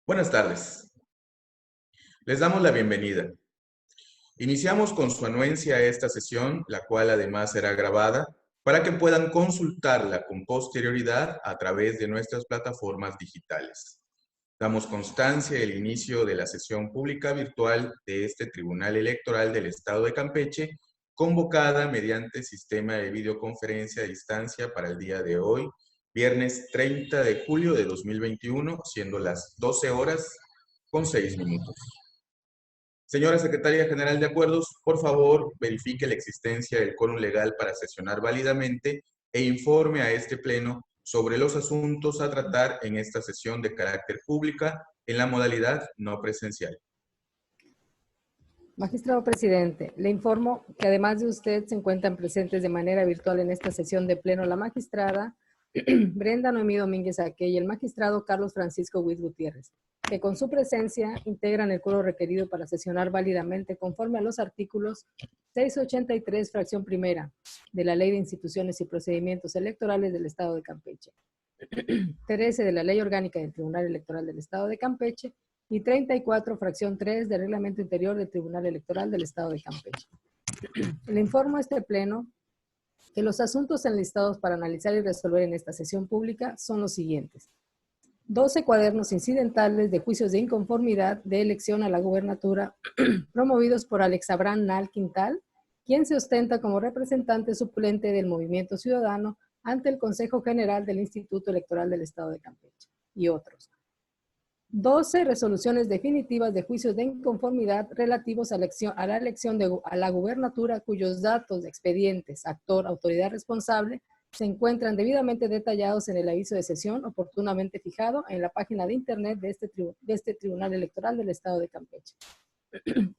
Buenas tardes. Les damos la bienvenida. Iniciamos con su anuencia a esta sesión, la cual además será grabada, para que puedan consultarla con posterioridad a través de nuestras plataformas digitales. Damos constancia del inicio de la sesión pública virtual de este Tribunal Electoral del Estado de Campeche, convocada mediante sistema de videoconferencia a distancia para el día de hoy, viernes 30 de julio de 2021, siendo las 12 horas con 6 minutos. Señora Secretaria General de Acuerdos, por favor, verifique la existencia del quórum legal para sesionar válidamente e informe a este Pleno sobre los asuntos a tratar en esta sesión de carácter pública en la modalidad no presencial. Magistrado presidente, le informo que además de usted se encuentran presentes de manera virtual en esta sesión de pleno la magistrada Brenda Noemí Domínguez Aque y el magistrado Carlos Francisco Huiz Gutiérrez, que con su presencia integran el quórum requerido para sesionar válidamente conforme a los artículos 683, fracción primera, de la Ley de Instituciones y Procedimientos Electorales del Estado de Campeche, 13 de la Ley Orgánica del Tribunal Electoral del Estado de Campeche y 34, fracción 3 del Reglamento Interior del Tribunal Electoral del Estado de Campeche. Le informo a este Pleno que los asuntos enlistados para analizar y resolver en esta sesión pública son los siguientes. 12 cuadernos incidentales de juicios de inconformidad de elección a la gubernatura promovidos por Alex Abraham Nal Quintal, quien se ostenta como representante suplente del Movimiento Ciudadano ante el Consejo General del Instituto Electoral del Estado de Campeche, y otros. 12 resoluciones definitivas de juicios de inconformidad relativos a la elección a la gubernatura cuyos datos de expedientes, actor, autoridad responsable se encuentran debidamente detallados en el aviso de sesión oportunamente fijado en la página de internet de este Tribunal Electoral del Estado de Campeche.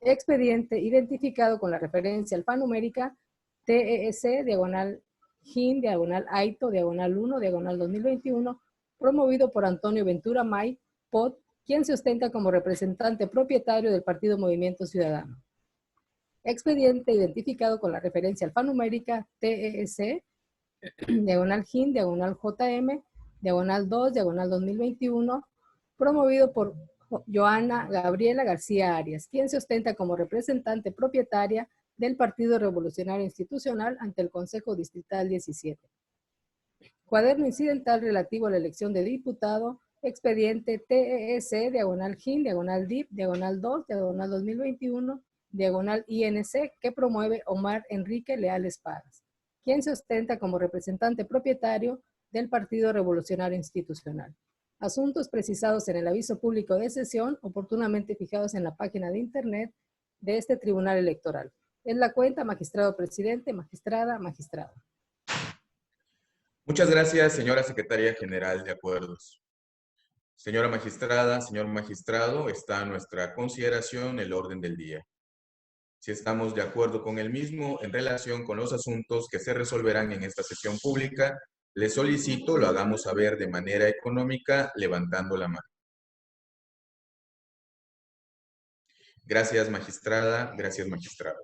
Expediente identificado con la referencia alfanumérica TES, diagonal GIN, diagonal AITO, diagonal 1, diagonal 2021, promovido por Antonio Ventura May, POT, quien se ostenta como representante propietario del Partido Movimiento Ciudadano. Expediente identificado con la referencia alfanumérica TES, diagonal GIN, diagonal JM, diagonal 2, diagonal 2021, promovido por Joana Gabriela García Arias, quien se ostenta como representante propietaria del Partido Revolucionario Institucional ante el Consejo Distrital 17. Cuaderno incidental relativo a la elección de diputado, expediente TES, diagonal GIN, diagonal DIP, diagonal 2, diagonal 2021, diagonal INC, que promueve Omar Enrique Leal Espadas, quien se ostenta como representante propietario del Partido Revolucionario Institucional. Asuntos precisados en el aviso público de sesión, oportunamente fijados en la página de internet de este Tribunal Electoral. Es la cuenta, magistrado presidente, magistrada, magistrado. Muchas gracias, señora Secretaria General de Acuerdos. Señora magistrada, señor magistrado, está a nuestra consideración el orden del día. Si estamos de acuerdo con el mismo en relación con los asuntos que se resolverán en esta sesión pública, les solicito lo hagamos saber de manera económica levantando la mano. Gracias, magistrada. Gracias, magistrado.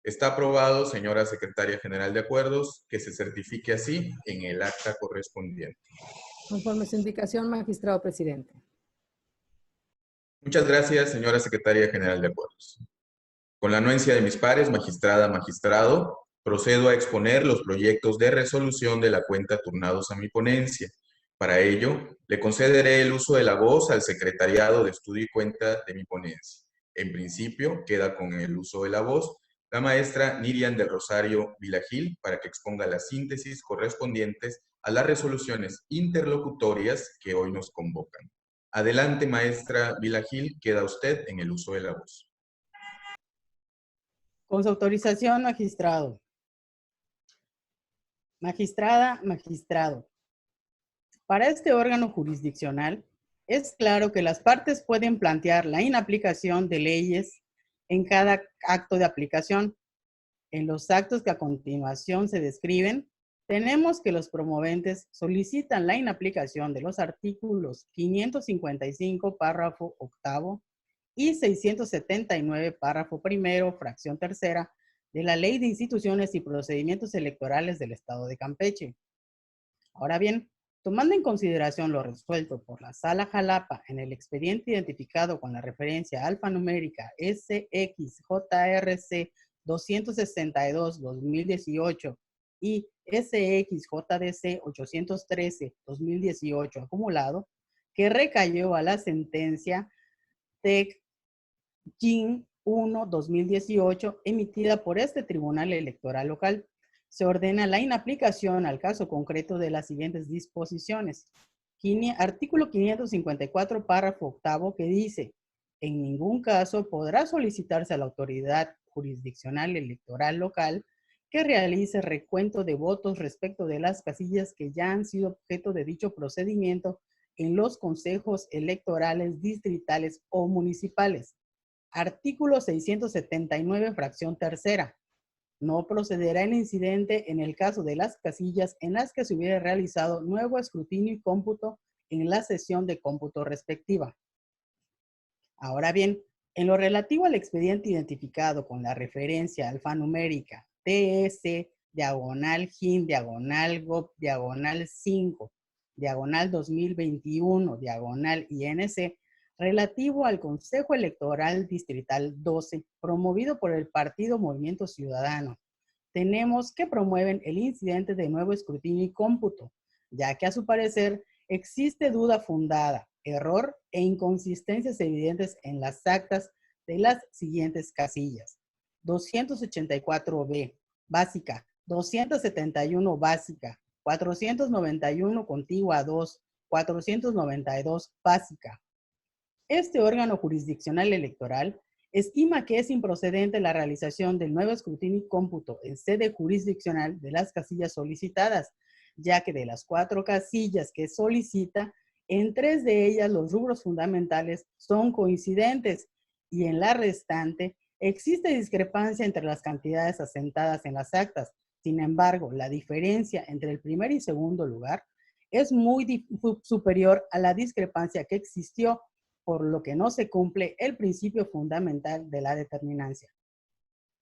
Está aprobado, señora Secretaria General de Acuerdos, que se certifique así en el acta correspondiente. Conforme su indicación, magistrado presidente. Muchas gracias, señora Secretaria General de Acuerdos. Con la anuencia de mis pares, magistrada, magistrado, procedo a exponer los proyectos de resolución de la cuenta turnados a mi ponencia. Para ello, le concederé el uso de la voz al secretariado de estudio y cuenta de mi ponencia. En principio, queda con el uso de la voz la maestra Nirian del Rosario Vilagil para que exponga las síntesis correspondientes a las resoluciones interlocutorias que hoy nos convocan. Adelante, maestra Vilagil, queda usted en el uso de la voz. Con su autorización, magistrado. Magistrada, magistrado. Para este órgano jurisdiccional, es claro que las partes pueden plantear la inaplicación de leyes en cada acto de aplicación. En los actos que a continuación se describen, tenemos que los promoventes solicitan la inaplicación de los artículos 555, párrafo octavo, y 679, párrafo primero, fracción tercera, de la Ley de Instituciones y Procedimientos Electorales del Estado de Campeche. Ahora bien, Tomando en consideración lo resuelto por la Sala Jalapa en el expediente identificado con la referencia alfanumérica SXJRC 262-2018 y SXJDC 813-2018 acumulado, que recayó a la sentencia TEC JIN 1-2018 emitida por este Tribunal Electoral Local, se ordena la inaplicación al caso concreto de las siguientes disposiciones. Artículo 554, párrafo octavo, que dice: en ningún caso podrá solicitarse a la autoridad jurisdiccional electoral local que realice recuento de votos respecto de las casillas que ya han sido objeto de dicho procedimiento en los consejos electorales distritales o municipales. Artículo 679, fracción tercera. No procederá el incidente en el caso de las casillas en las que se hubiera realizado nuevo escrutinio y cómputo en la sesión de cómputo respectiva. Ahora bien, en lo relativo al expediente identificado con la referencia alfanumérica TS/JIN/GOB/5 /2021/INC relativo al Consejo Electoral Distrital 12 promovido por el Partido Movimiento Ciudadano. Tenemos que promueven el incidente de nuevo escrutinio y cómputo, ya que a su parecer existe duda fundada, error e inconsistencias evidentes en las actas de las siguientes casillas: 284B, básica; 271, básica; 491, contigua 2, 492, básica. Este órgano jurisdiccional electoral estima que es improcedente la realización del nuevo escrutinio y cómputo en sede jurisdiccional de las casillas solicitadas, ya que de las 4 casillas que solicita, en 3 de ellas los rubros fundamentales son coincidentes y en la restante existe discrepancia entre las cantidades asentadas en las actas. Sin embargo, la diferencia entre el primer y segundo lugar es muy superior a la discrepancia que existió, por lo que no se cumple el principio fundamental de la determinancia.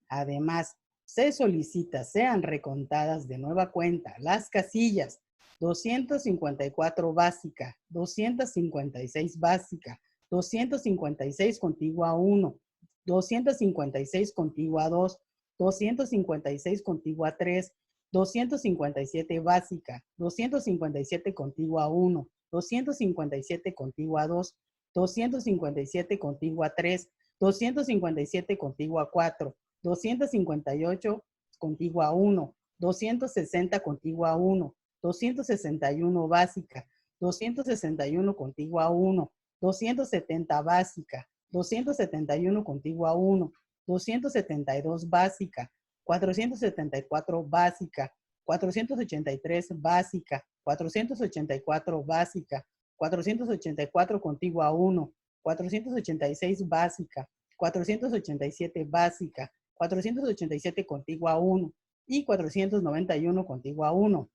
Además, se solicita sean recontadas de nueva cuenta las casillas 254 básica, 256 básica, 256 contigua 1, 256 contigua 2, 256 contigua 3, 257 básica, 257 contigua 1, 257 contigua 2, 257 contigua 3, 257 contigua 4, 258 contigua 1, 260 contigua 1, 261 básica, 261 contigua 1, 270 básica, 271 contigua 1, 272 básica, 474 básica, 483 básica, 484 básica, 484 contigua 1, 486 básica, 487 básica, 487 contigua 1 y 491 contigua 1.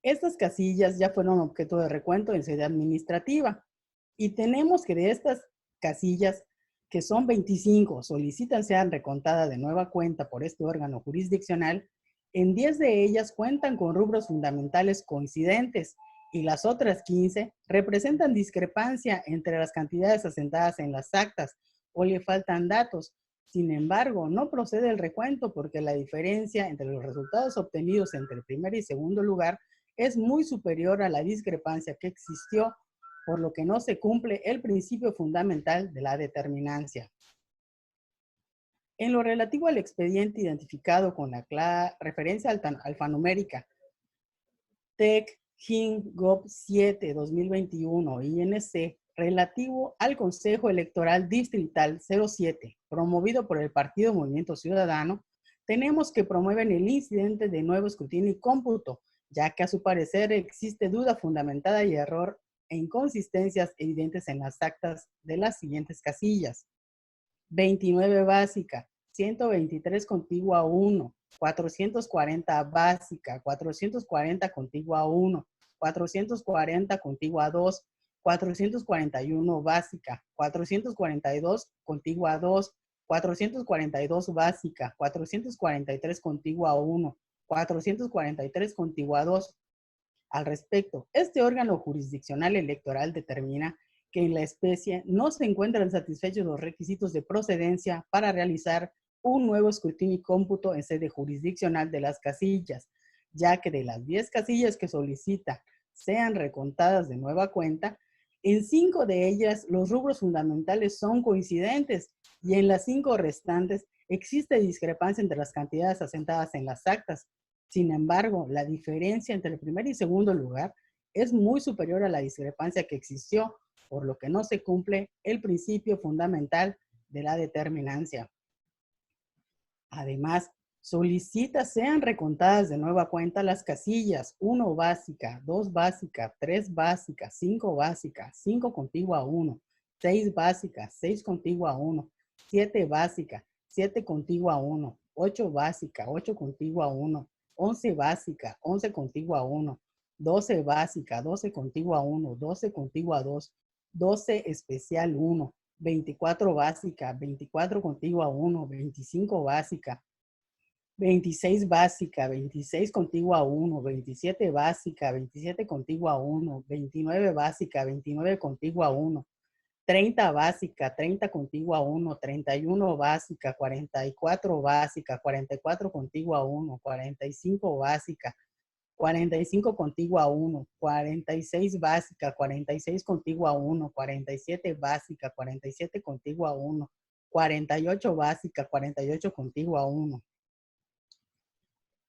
Estas casillas ya fueron objeto de recuento en sede administrativa y tenemos que de estas casillas, que son 25, solicitan sean recontadas de nueva cuenta por este órgano jurisdiccional, en 10 de ellas cuentan con rubros fundamentales coincidentes y las otras 15 representan discrepancia entre las cantidades asentadas en las actas o le faltan datos. Sin embargo, no procede el recuento porque la diferencia entre los resultados obtenidos entre el primer y segundo lugar es muy superior a la discrepancia que existió, por lo que no se cumple el principio fundamental de la determinancia. En lo relativo al expediente identificado con la referencia alfanumérica TEC JIN GOB 7-2021 INC relativo al Consejo Electoral Distrital 07, promovido por el Partido Movimiento Ciudadano, tenemos que promueven el incidente de nuevo escrutinio y cómputo, ya que a su parecer existe duda fundamentada y error e inconsistencias evidentes en las actas de las siguientes casillas: 29 básica, 123 contigua 1, 440 básica, 440 contigua 1, 440 contigua 2, 441 básica, 442 contigua 2, 442 básica, 443 contigua 1, 443 contigua 2, Al respecto, este órgano jurisdiccional electoral determina que en la especie no se encuentran satisfechos los requisitos de procedencia para realizar un nuevo escrutinio y cómputo en sede jurisdiccional de las casillas, ya que de las 10 casillas que solicita sean recontadas de nueva cuenta, en 5 de ellas los rubros fundamentales son coincidentes y en las 5 restantes existe discrepancia entre las cantidades asentadas en las actas. Sin embargo, la diferencia entre el primer y segundo lugar es muy superior a la discrepancia que existió, por lo que no se cumple el principio fundamental de la determinancia. Además, solicita sean recontadas de nueva cuenta las casillas 1 básica, 2 básica, 3 básica, 5 básica, 5 contigua a 1, 6 básica, 6 contigua a 1, 7 básica, 7 contigua a 1, 8 básica, 8 contigua a 1, 11 básica, 11 contigua a 1, 12 básica, 12 contigua a 1, 12 contigua a 2, 12 especial 1, 24 básica, 24 contigua a 1, 25 básica, 26 básica, 26 contigua a 1, 27 básica, 27 contigua a 1, 29 básica, 29 contigua a 1, 30 básica, 30 contigua a 1, 31 básica, 44 básica, 44 contigua a 1, 45 básica, 45 contigua a 1, 46 básica, 46 contigua a 1, 47 básica, 47 contigua a 1, 48 básica, 48 contigua a 1.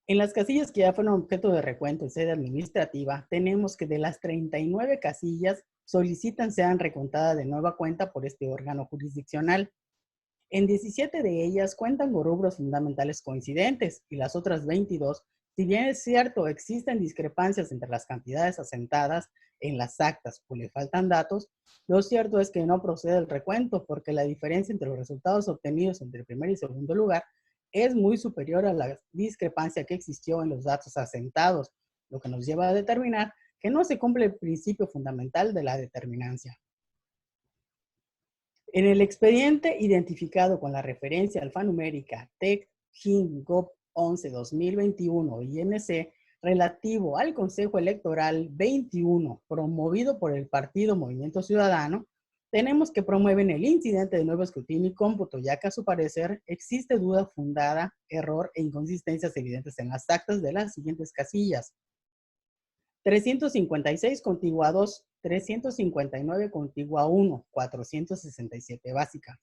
En las casillas que ya fueron objeto de recuento en sede administrativa, tenemos que de las 39 casillas solicitan sean recontadas de nueva cuenta por este órgano jurisdiccional. En 17 de ellas cuentan con rubros fundamentales coincidentes y las otras 22, si bien es cierto, existen discrepancias entre las cantidades asentadas en las actas o le faltan datos, lo cierto es que no procede el recuento porque la diferencia entre los resultados obtenidos entre el primer y segundo lugar es muy superior a la discrepancia que existió en los datos asentados, lo que nos lleva a determinar que no se cumple el principio fundamental de la determinancia. En el expediente identificado con la referencia alfanumérica TEC-GIN-GOV 11-2021 INC relativo al Consejo Electoral 21 promovido por el Partido Movimiento Ciudadano, tenemos que promueven el incidente de nuevo escrutinio y cómputo, ya que a su parecer existe duda fundada, error e inconsistencias evidentes en las actas de las siguientes casillas. 356 contigua a 2, 359 contigua a 1, 467 básica.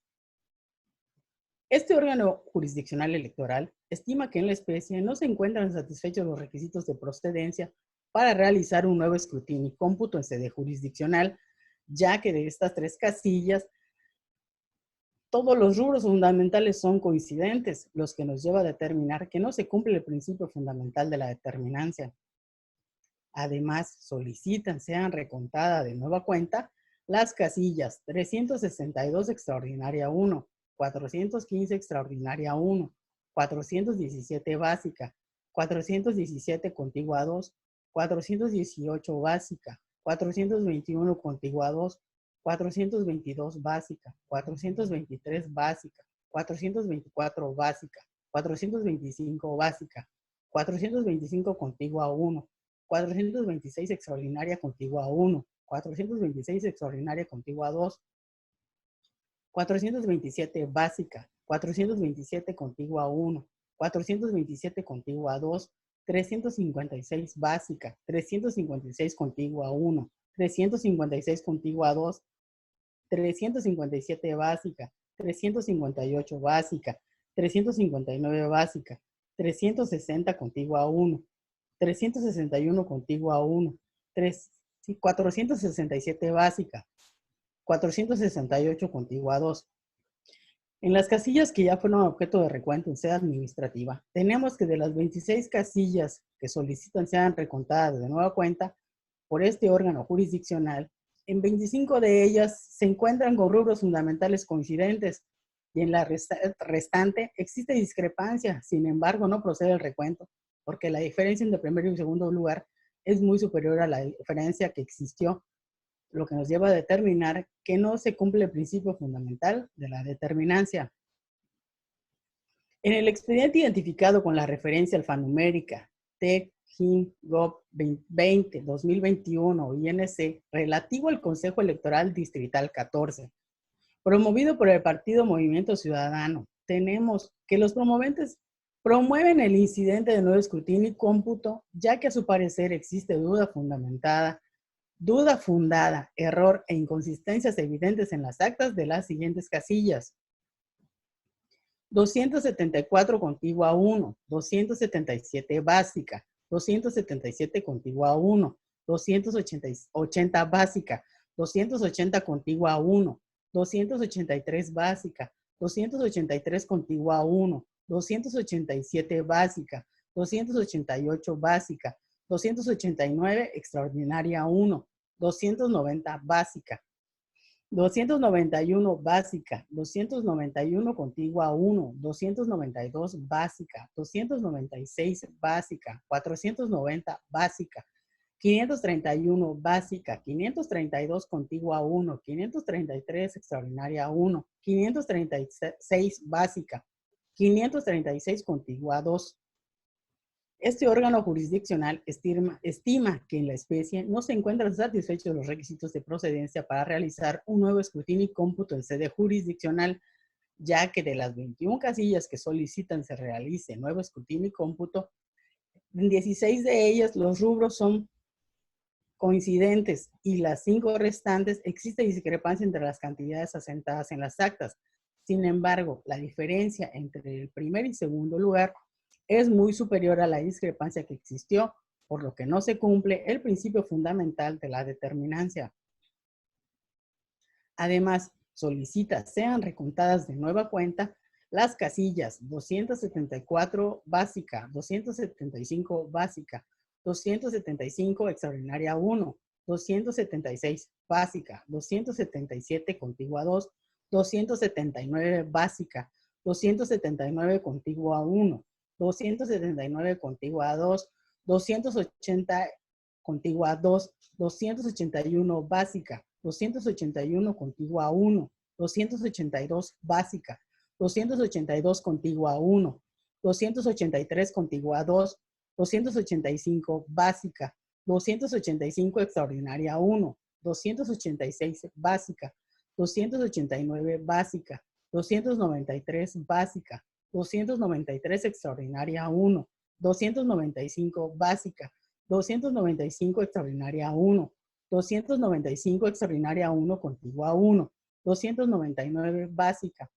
Este órgano jurisdiccional electoral estima que en la especie no se encuentran satisfechos los requisitos de procedencia para realizar un nuevo escrutinio y cómputo en sede jurisdiccional, ya que de estas 3 casillas todos los rubros fundamentales son coincidentes, los que nos lleva a determinar que no se cumple el principio fundamental de la determinancia. Además, solicitan sean recontadas de nueva cuenta las casillas 362 extraordinaria 1, 415 extraordinaria 1, 417 básica, 417 contigua 2, 418 básica, 421 contigua 2, 422 básica, 423 básica, 424 básica, 425 básica, 425 contigua 1, 426 extraordinaria contigua 1, 426 extraordinaria contigua 2, 427 básica, 427 contigua 1, 427 contigua 2, 356 básica, 356 contigua 1, 356 contigua 2, 357 básica, 358 básica, 359 básica, 360 contigua 1, 361 contigua a 1, 467 básica, 468 contigua a 2. En las casillas que ya fueron objeto de recuento en sede administrativa, tenemos que de las 26 casillas que solicitan sean recontadas de nueva cuenta por este órgano jurisdiccional, en 25 de ellas se encuentran con rubros fundamentales coincidentes y en la restante existe discrepancia, sin embargo no procede el recuento, porque la diferencia entre primero y segundo lugar es muy superior a la diferencia que existió, lo que nos lleva a determinar que no se cumple el principio fundamental de la determinancia. En el expediente identificado con la referencia alfanumérica TEC HIN Gov 2020-2021 INC relativo al Consejo Electoral Distrital 14, promovido por el Partido Movimiento Ciudadano. Tenemos que los promoventes promueven el incidente de nuevo escrutinio y cómputo, ya que a su parecer existe duda fundada, error e inconsistencias evidentes en las actas de las siguientes casillas. 274 contigua 1, 277 básica, 277 contigua 1, 280 básica, 280 contigua 1, 283 básica, 283 contigua 1, 287 básica, 288 básica, 289 extraordinaria 1, 290 básica, 291 básica, 291 contigua 1, 292 básica, 296 básica, 490 básica, 531 básica, 532 contigua 1, 533 extraordinaria 1, 536 básica, 536 contigua 2. Este órgano jurisdiccional estima que en la especie no se encuentran satisfechos los requisitos de procedencia para realizar un nuevo escrutinio y cómputo en sede jurisdiccional, ya que de las 21 casillas que solicitan se realice nuevo escrutinio y cómputo, en 16 de ellas los rubros son coincidentes y las 5 restantes existe discrepancia entre las cantidades asentadas en las actas. Sin embargo, la diferencia entre el primer y segundo lugar es muy superior a la discrepancia que existió, por lo que no se cumple el principio fundamental de la determinancia. Además, solicita sean recontadas de nueva cuenta las casillas 274 básica, 275 básica, 275 extraordinaria 1, 276 básica, 277 contigua 2, 279 básica, 279 contigua 1, 279 contigua 2, 280 contigua 2, 281 básica, 281 contigua 1, 282 básica, 282 contigua 1, 283 contigua 2, 285 básica, 285 extraordinaria 1, 286 básica, 289 básica, 293 básica, 293 extraordinaria 1, 295 básica, 295 extraordinaria 1, 295 extraordinaria 1 contigua 1, 299 básica,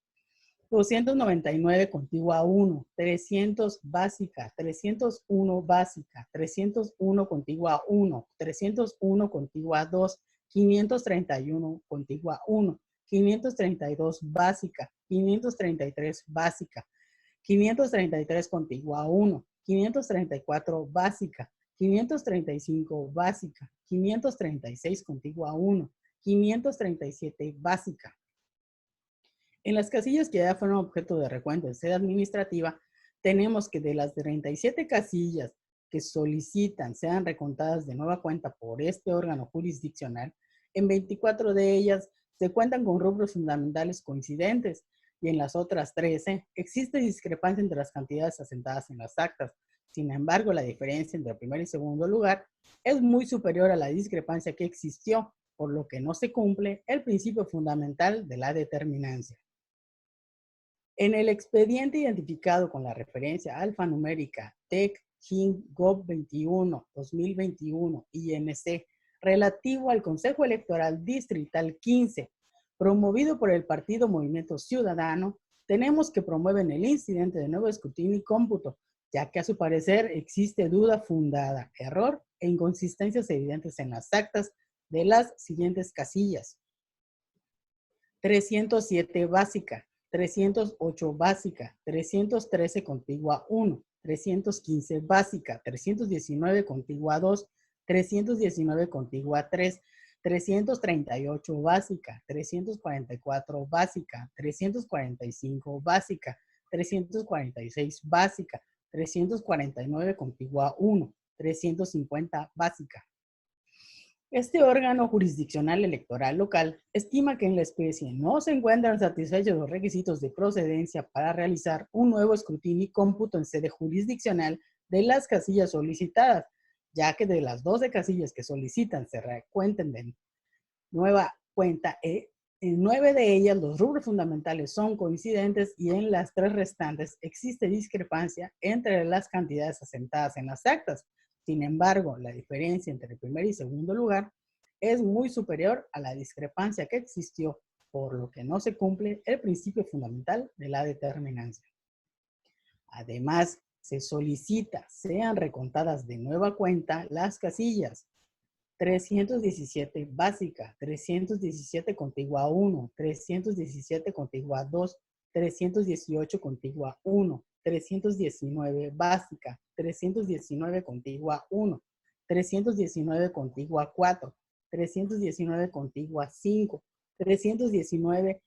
299 contigua 1, 300 básica, 301 básica, 301 contigua 1, 301 contigua 2, 531 contigua 1, 532 básica, 533 básica, 533 contigua 1, 534 básica, 535 básica, 536 contigua 1, 537 básica. En las casillas que ya fueron objeto de recuento en sede administrativa, tenemos que de las 37 casillas que solicitan sean recontadas de nueva cuenta por este órgano jurisdiccional, en 24 de ellas se cuentan con rubros fundamentales coincidentes y en las otras 13 existe discrepancia entre las cantidades asentadas en las actas. Sin embargo, la diferencia entre el primer y segundo lugar es muy superior a la discrepancia que existió, por lo que no se cumple el principio fundamental de la determinancia. En el expediente identificado con la referencia alfanumérica TEC HIN Gov 21-2021 INC relativo al Consejo Electoral Distrital 15, promovido por el Partido Movimiento Ciudadano, tenemos que promueven el incidente de nuevo escrutinio y cómputo, ya que a su parecer existe duda fundada, error e inconsistencias evidentes en las actas de las siguientes casillas. 307 básica, 308 básica, 313 contigua 1, 315 básica, 319 contigua 2, 319 contigua 3, 338 básica, 344 básica, 345 básica, 346 básica, 349 contigua 1, 350 básica. Este órgano jurisdiccional electoral local estima que en la especie no se encuentran satisfechos los requisitos de procedencia para realizar un nuevo escrutinio y cómputo en sede jurisdiccional, de las casillas solicitadas, ya que de las 12 casillas que solicitan se recuenten de nueva cuenta, en 9 de ellas los rubros fundamentales son coincidentes y en las 3 restantes existe discrepancia entre las cantidades asentadas en las actas. Sin embargo, la diferencia entre el primer y segundo lugar es muy superior a la discrepancia que existió, por lo que no se cumple el principio fundamental de la determinancia. Además, se solicita sean recontadas de nueva cuenta las casillas 317 básica, 317 contigua 1, 317 contigua 2, 318 contigua 1, 319 básica, 319 contigua 1, 319 contigua 4, 319 contigua 5, 319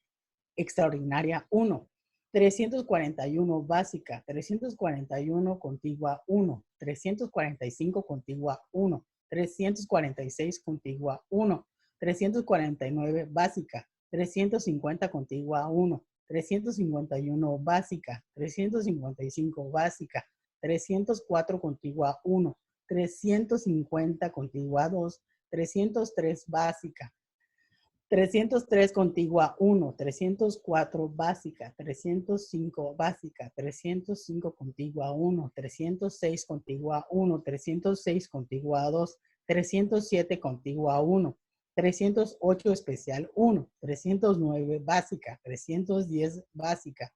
extraordinaria 1, 341 básica, 341 contigua 1, 345 contigua 1, 346 contigua 1, 349 básica, 350 contigua 1, 351 básica, 355 básica, 304 contigua 1, 350 contigua 2, 303 básica, 303 contigua 1, 304 básica, 305 básica, 305 contigua 1, 306 contigua 1, 306 contigua 2, 307 contigua 1, 308 especial 1, 309 básica, 310 básica,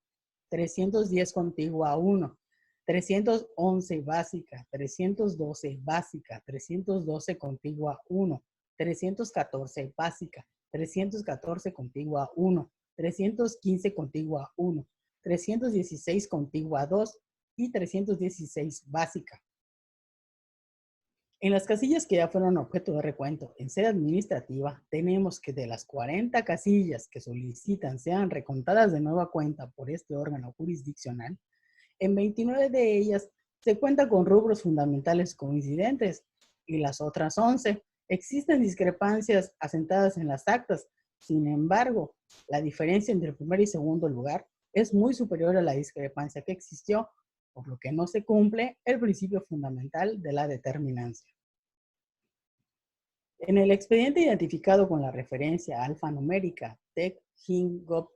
310 contigua 1, 311 básica, 312 básica, 312 contigua 1, 314 básica, 314 contigua 1, 315 contigua 1, 316 contigua 2 y 316 básica. En las casillas que ya fueron objeto de recuento en sede administrativa, tenemos que de las 40 casillas que solicitan sean recontadas de nueva cuenta por este órgano jurisdiccional, en 29 de ellas se cuenta con rubros fundamentales coincidentes y las otras 11 existen discrepancias asentadas en las actas. Sin embargo, la diferencia entre el primer y segundo lugar es muy superior a la discrepancia que existió, por lo que no se cumple el principio fundamental de la determinancia. En el expediente identificado con la referencia alfanumérica TEC-GIN-GOV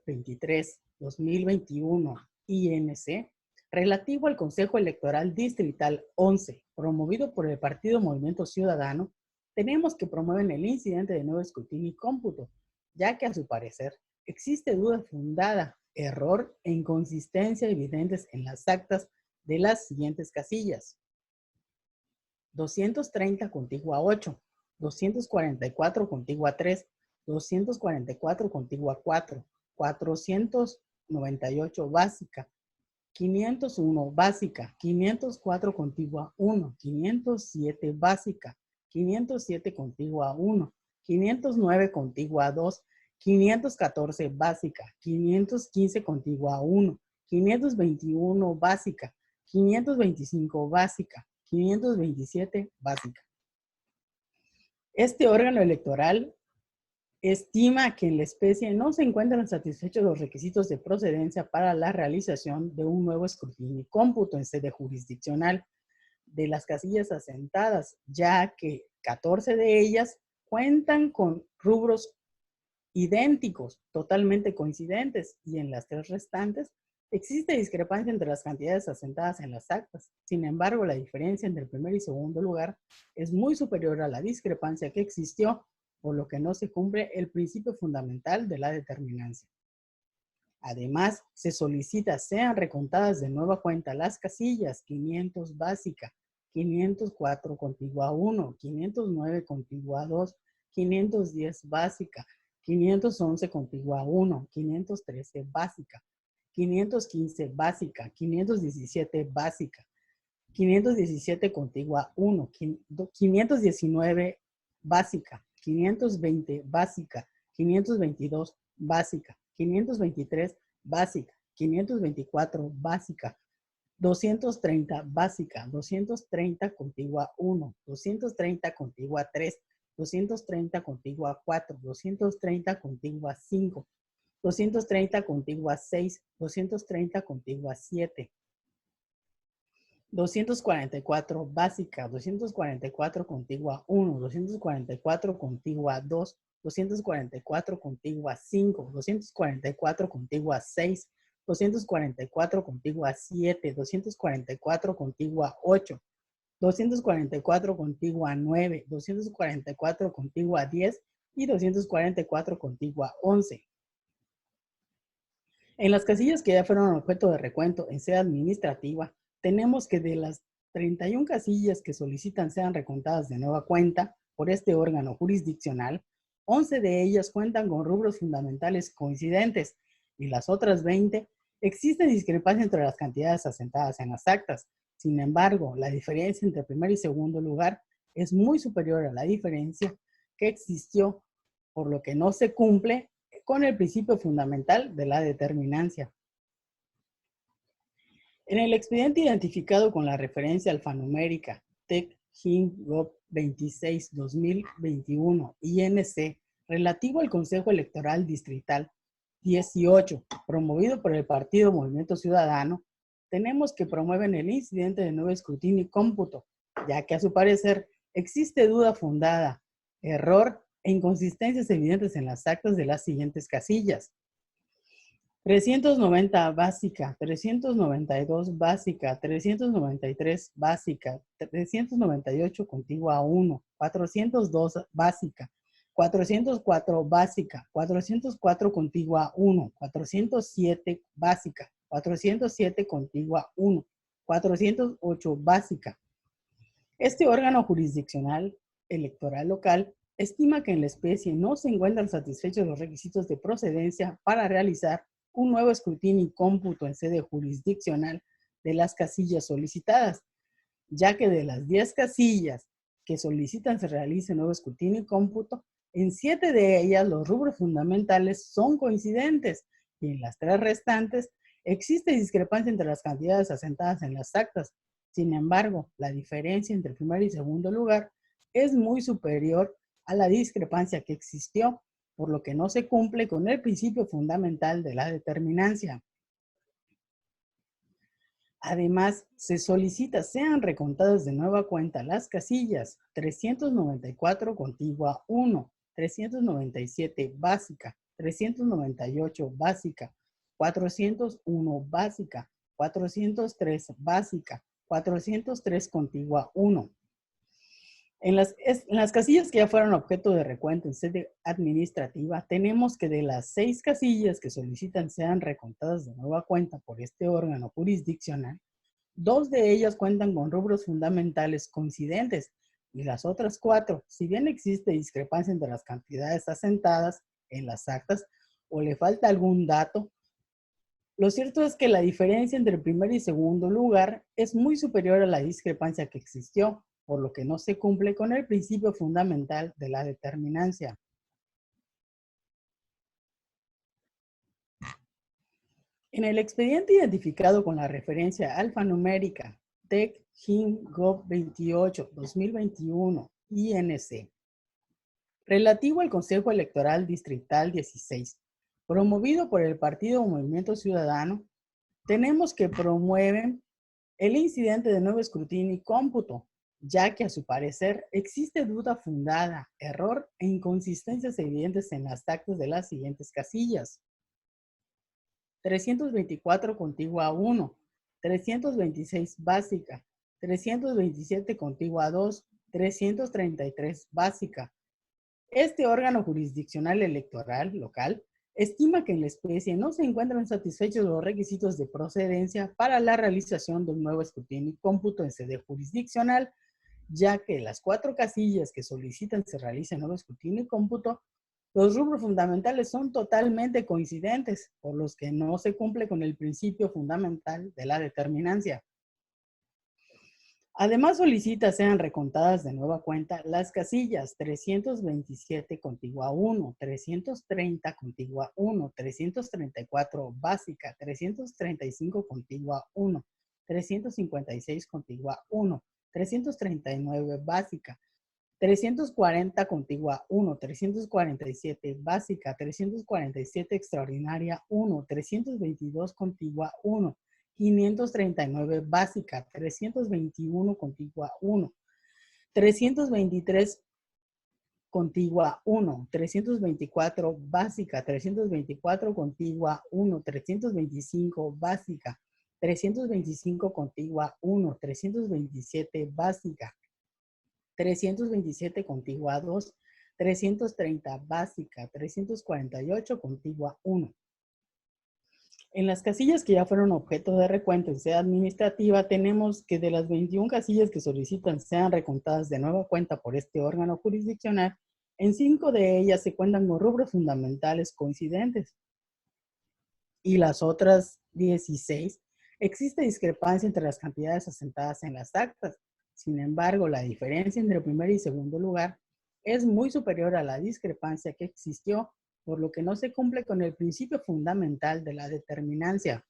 23-2021 INC, relativo al Consejo Electoral Distrital 11, promovido por el Partido Movimiento Ciudadano, tenemos que promueven el incidente de nuevo escrutinio y cómputo, ya que a su parecer existe duda fundada, error e inconsistencia evidentes en las actas de las siguientes casillas: 230 contigua 8, 244 contigua 3, 244 contigua 4, 498 básica, 501 básica, 504 contigua 1, 507 básica, 507 contigua 1, 509 contigua 2, 514 básica, 515 contigua 1, 521 básica, 525 básica, 527 básica. Este órgano electoral estima que en la especie no se encuentran satisfechos los requisitos de procedencia para la realización de un nuevo escrutinio y cómputo en sede jurisdiccional de las casillas asentadas, ya que 14 de ellas cuentan con rubros idénticos, totalmente coincidentes, y en las 3 restantes existe discrepancia entre las cantidades asentadas en las actas. Sin embargo, la diferencia entre el primer y segundo lugar es muy superior a la discrepancia que existió, por lo que no se cumple el principio fundamental de la determinancia. Además, se solicita sean recontadas de nueva cuenta las casillas 500 básica, 504 contigua 1, 509 contigua 2, 510 básica, 511 contigua 1, 513 básica, 515 básica, 517 básica, 517 contigua 1, 519 básica, 520 básica, 522 básica, 523 básica, 524 básica, 230 básica, 230 contigua 1, 230 contigua 3, 230 contigua 4, 230 contigua 5, 230 contigua 6, 230 contigua 7, 244 básica, 244 contigua 1, 244 contigua 2, 244 contigua 5, 244 contigua 6, 244 contigua 7, 244 contigua 8, 244 contigua 9, 244 contigua 10 y 244 contigua 11. En las casillas que ya fueron objeto de recuento en sede administrativa, tenemos que de las 31 casillas que solicitan sean recontadas de nueva cuenta por este órgano jurisdiccional, 11 de ellas cuentan con rubros fundamentales coincidentes y las otras 20 existe discrepancia entre las cantidades asentadas en las actas. Sin embargo, la diferencia entre primer y segundo lugar es muy superior a la diferencia que existió, por lo que no se cumple con el principio fundamental de la determinancia. En el expediente identificado con la referencia alfanumérica TEC-GIN-GOV 26-2021 INC relativo al Consejo Electoral Distrital 18, promovido por el Partido Movimiento Ciudadano, tenemos que promueven el incidente de nuevo escrutinio y cómputo, ya que a su parecer existe duda fundada, error e inconsistencias evidentes en las actas de las siguientes casillas. 390 básica, 392 básica, 393 básica, 398 contigua 1, 402 básica, 404 básica, 404 contigua 1, 407 básica, 407 contigua 1, 408 básica. Este órgano jurisdiccional electoral local estima que en la especie no se encuentran satisfechos los requisitos de procedencia para realizar un nuevo escrutinio y cómputo en sede jurisdiccional de las casillas solicitadas, ya que de las 10 casillas que solicitan se realice nuevo escrutinio y cómputo, en 7 de ellas los rubros fundamentales son coincidentes y en las 3 restantes existe discrepancia entre las cantidades asentadas en las actas. Sin embargo, la diferencia entre primer y segundo lugar es muy superior a la discrepancia que existió, por lo que no se cumple con el principio fundamental de la determinancia. Además, se solicita sean recontadas de nueva cuenta las casillas 394 contigua 1, 397 básica, 398 básica, 401 básica, 403 básica, 403 contigua 1. En las casillas que ya fueron objeto de recuento en sede administrativa, tenemos que de las 6 casillas que solicitan sean recontadas de nueva cuenta por este órgano jurisdiccional, 2 de ellas cuentan con rubros fundamentales coincidentes y las otras 4, si bien existe discrepancia entre las cantidades asentadas en las actas o le falta algún dato, lo cierto es que la diferencia entre el primer y segundo lugar es muy superior a la discrepancia que existió, por lo que no se cumple con el principio fundamental de la determinancia. En el expediente identificado con la referencia alfanumérica TEC-GIN-GOV 28-2021 INC, relativo al Consejo Electoral Distrital 16, promovido por el Partido Movimiento Ciudadano, tenemos que promueven el incidente de nuevo escrutinio y cómputo, ya que a su parecer existe duda fundada, error e inconsistencias evidentes en las actas de las siguientes casillas. 324 contigua 1, 326 básica, 327 contigua 2, 333 básica. Este órgano jurisdiccional electoral local estima que en la especie no se encuentran satisfechos los requisitos de procedencia para la realización de un nuevo escrutinio y cómputo en sede jurisdiccional, ya que las 4 casillas que solicitan se realicen nuevo escrutinio y cómputo, los rubros fundamentales son totalmente coincidentes, por los que no se cumple con el principio fundamental de la determinancia. Además, solicita sean recontadas de nueva cuenta las casillas 327 contigua 1, 330 contigua 1, 334 básica, 335 contigua 1, 356 contigua 1, 339 básica, 340 contigua 1, 347 básica, 347 extraordinaria 1, 322 contigua 1 539 básica, 321 contigua 1, 323 contigua 1, 324 básica, 324 contigua 1, 325 básica, 325 contigua 1, 327 básica, 327 contigua 2, 330 básica, 348 contigua 1. En las casillas que ya fueron objeto de recuento en sede administrativa, tenemos que de las 21 casillas que solicitan sean recontadas de nueva cuenta por este órgano jurisdiccional, en 5 de ellas se cuentan con rubros fundamentales coincidentes. Y las otras 16, existe discrepancia entre las cantidades asentadas en las actas. Sin embargo, la diferencia entre primer y segundo lugar es muy superior a la discrepancia que existió, por lo que no se cumple con el principio fundamental de la determinancia.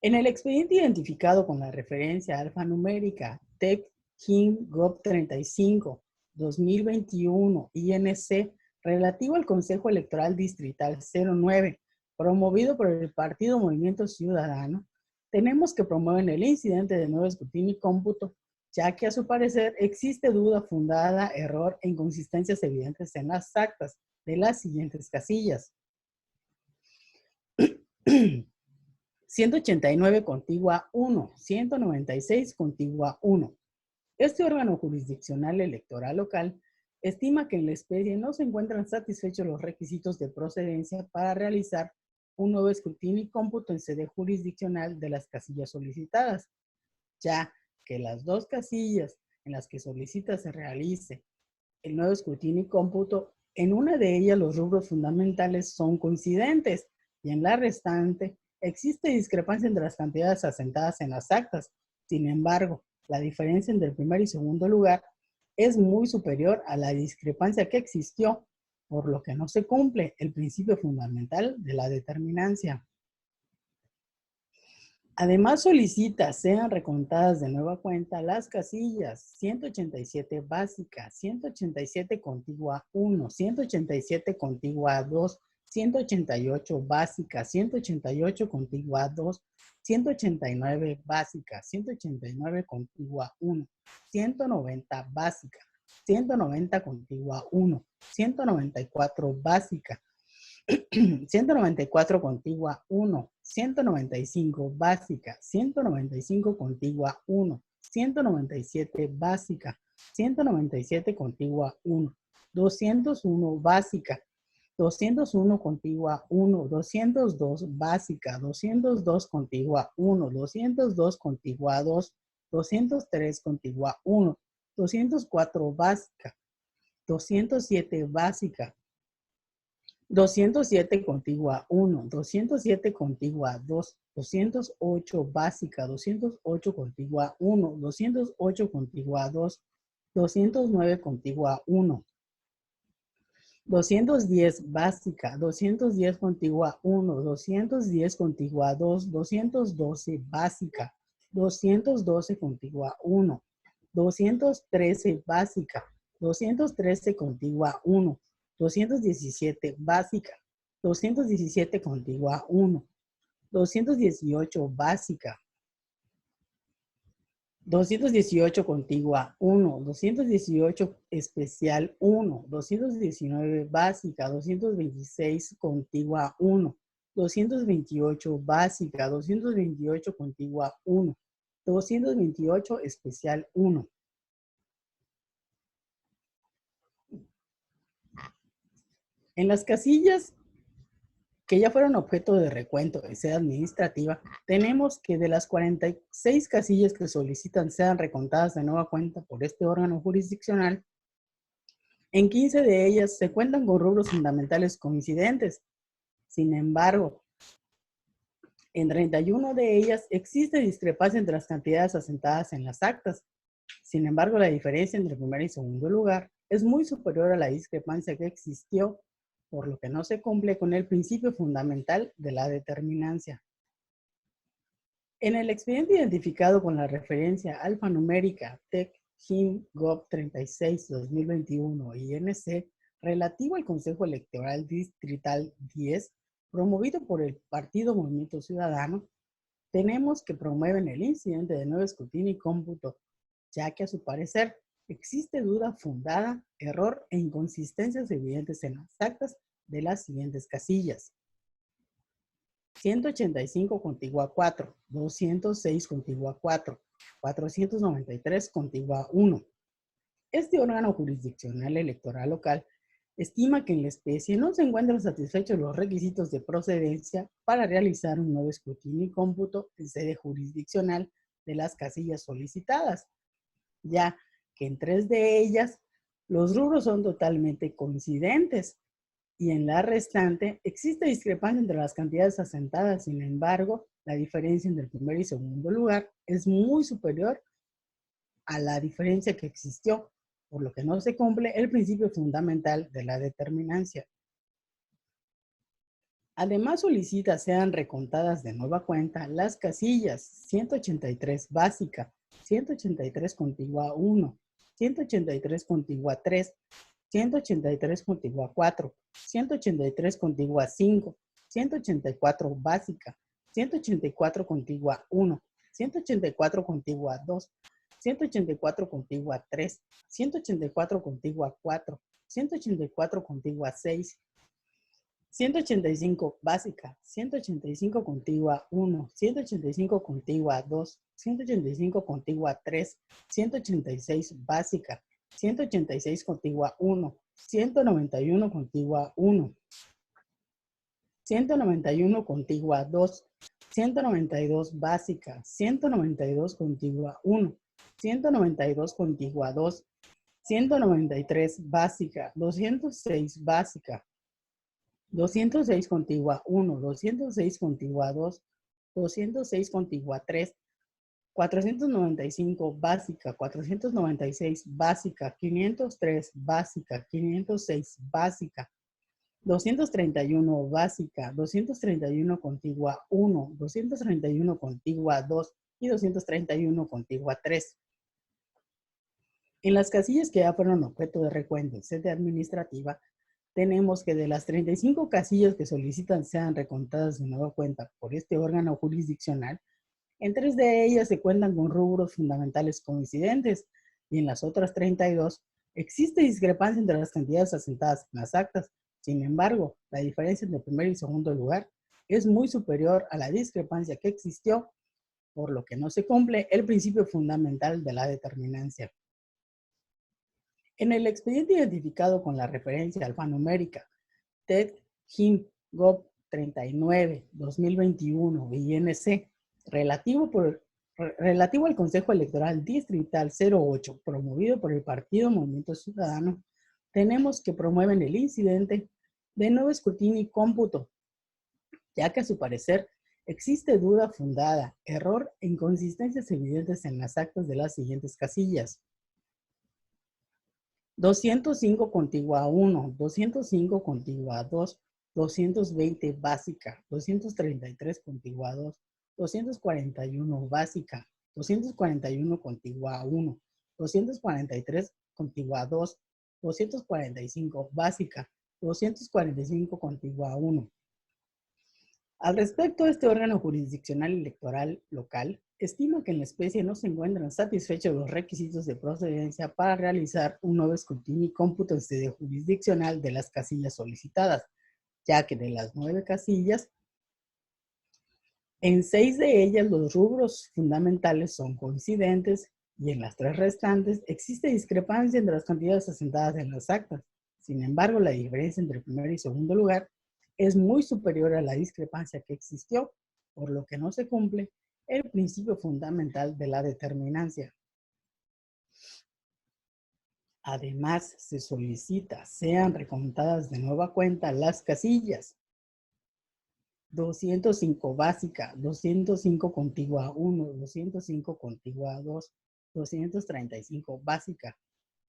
En el expediente identificado con la referencia alfanumérica TEC KIN GOV 35 2021 INC relativo al Consejo Electoral Distrital 09, promovido por el Partido Movimiento Ciudadano, tenemos que promueven el incidente de nuevo escrutinio y cómputo, ya que a su parecer existe duda fundada, error e inconsistencias evidentes en las actas de las siguientes casillas. 189 contigua 1, 196 contigua 1. Este órgano jurisdiccional electoral local estima que en la especie no se encuentran satisfechos los requisitos de procedencia para realizar un nuevo escrutinio y cómputo en sede jurisdiccional de las casillas solicitadas, ya que las dos casillas en las que solicita se realice el nuevo escrutinio y cómputo, en una de ellas los rubros fundamentales son coincidentes y en la restante existe discrepancia entre las cantidades asentadas en las actas. Sin embargo, la diferencia entre el primer y segundo lugar es muy superior a la discrepancia que existió, por lo que no se cumple el principio fundamental de la determinancia. Además, solicita sean recontadas de nueva cuenta las casillas 187 básica, 187 contigua 1, 187 contigua 2, 188 básica, 188 contigua 2, 189 básica, 189 contigua 1, 190 básica, 190 contigua 1, 194 básica, 194 contigua 1, 195 básica, 195 contigua 1, 197 básica, 197 contigua 1, 201 básica, 201 contigua 1, 202 básica, 202 contigua 1, 202 contigua 2, 203 contigua 1, 204 básica, 207 básica, 207 contigua 1, 207 contigua 2, 208 básica, 208 contigua 1, 208 contigua 2, 209 contigua 1, 210 básica, 210 contigua 1, 210 contigua 2, 212 básica, 212 contigua 1, 213 básica, 213 contigua 1, 217 básica, 217 contigua 1, 218 básica, 218 contigua 1, 218 especial 1, 219 básica, 226 contigua 1, 228 básica, 228 contigua 1, 228 especial 1. En las casillas que ya fueron objeto de recuento en sede administrativa, tenemos que de las 46 casillas que solicitan sean recontadas de nueva cuenta por este órgano jurisdiccional, en 15 de ellas se cuentan con rubros fundamentales coincidentes. Sin embargo, en 31 de ellas existe discrepancia entre las cantidades asentadas en las actas. Sin embargo, la diferencia entre primer y segundo lugar es muy superior a la discrepancia que existió, por lo que no se cumple con el principio fundamental de la determinancia. En el expediente identificado con la referencia alfanumérica TEC KIN GOV 36 2021 INC relativo al Consejo Electoral Distrital 10, promovido por el Partido Movimiento Ciudadano, tenemos que promueven el incidente de nuevo escrutinio y cómputo, ya que a su parecer existe duda fundada, error e inconsistencias evidentes en las actas de las siguientes casillas. 185 contigua 4, 206 contigua 4, 493 contigua 1. Este órgano jurisdiccional electoral local estima que en la especie no se encuentran satisfechos los requisitos de procedencia para realizar un nuevo escrutinio y cómputo en sede jurisdiccional de las casillas solicitadas, ya que en 3 de ellas los rubros son totalmente coincidentes y en la restante existe discrepancia entre las cantidades asentadas. Sin embargo, la diferencia entre el primer y segundo lugar es muy superior a la diferencia que existió, por lo que no se cumple el principio fundamental de la determinancia. Además, solicita sean recontadas de nueva cuenta las casillas 183 básica, 183 contigua 1, 183 contigua 3, 183 contigua 4, 183 contigua 5, 184 básica, 184 contigua 1, 184 contigua 2, 184 contigua 3, 184 contigua 4, 184 contigua 6, 185 básica, 185 contigua 1, 185 contigua 2, 185 contigua 3, 186 básica, 186 contigua 1, 191 contigua 1, 191 contigua 2, 192 básica, 192 contigua 1, 192 contigua 2, 193 básica, 206 básica, 206 contigua 1, 206 contigua 2, 206 contigua 3, 495 básica, 496 básica, 503 básica, 506 básica, 231 básica, 231 contigua 1, 231 contigua 2 y 231 contigua 3. En las casillas que ya fueron objeto de recuento en sede administrativa, tenemos que de las 35 casillas que solicitan sean recontadas de nueva cuenta por este órgano jurisdiccional, en 3 de ellas se cuentan con rubros fundamentales coincidentes y en las otras 32 existe discrepancia entre las cantidades asentadas en las actas. Sin embargo, la diferencia entre el primer y segundo lugar es muy superior a la discrepancia que existió, por lo que no se cumple el principio fundamental de la determinancia. En el expediente identificado con la referencia alfanumérica TED HIM GOV 39-2021 INC relativo al Consejo Electoral Distrital 08 promovido por el Partido Movimiento Ciudadano, tenemos que promueven el incidente de nuevo escrutinio y cómputo, ya que a su parecer existe duda fundada, error e inconsistencias evidentes en las actas de las siguientes casillas. 205 contigua 1, 205 contigua 2, 220 básica, 233 contigua 2, 241 básica, 241 contigua 1, 243 contigua 2, 245 básica, 245 contigua 1. Al respecto, este órgano jurisdiccional electoral local estima que en la especie no se encuentran satisfechos los requisitos de procedencia para realizar un nuevo escrutinio y cómputo en sede jurisdiccional de las casillas solicitadas, ya que de las 9 casillas, en 6 de ellas los rubros fundamentales son coincidentes y en las 3 restantes existe discrepancia entre las cantidades asentadas en las actas. Sin embargo, la diferencia entre el primer y segundo lugar es muy superior a la discrepancia que existió, por lo que no se cumple el principio fundamental de la determinancia. Además, se solicita sean recontadas de nueva cuenta las casillas 205 básica, 205 contigua 1, 205 contigua 2, 235 básica,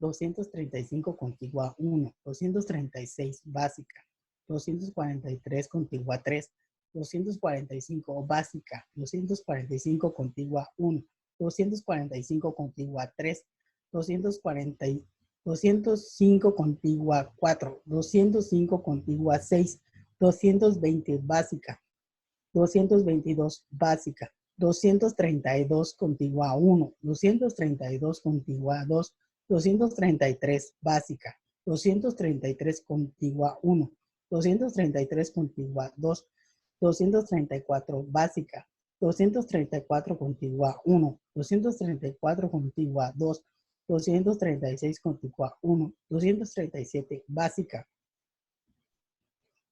235 contigua 1, 236 básica, 243 contigua 3, 245 básica, 245 contigua 1, 245 contigua 3, 205 contigua 4, 205 contigua 6, 220 básica, 222 básica, 232 contigua a 1, 232 contigua a 2, 233 básica, 233 contigua a 1, 233 contigua a 2, 234 básica, 234 contigua a 1, 234 contigua a 2, 236 contigua a 1, 237 básica,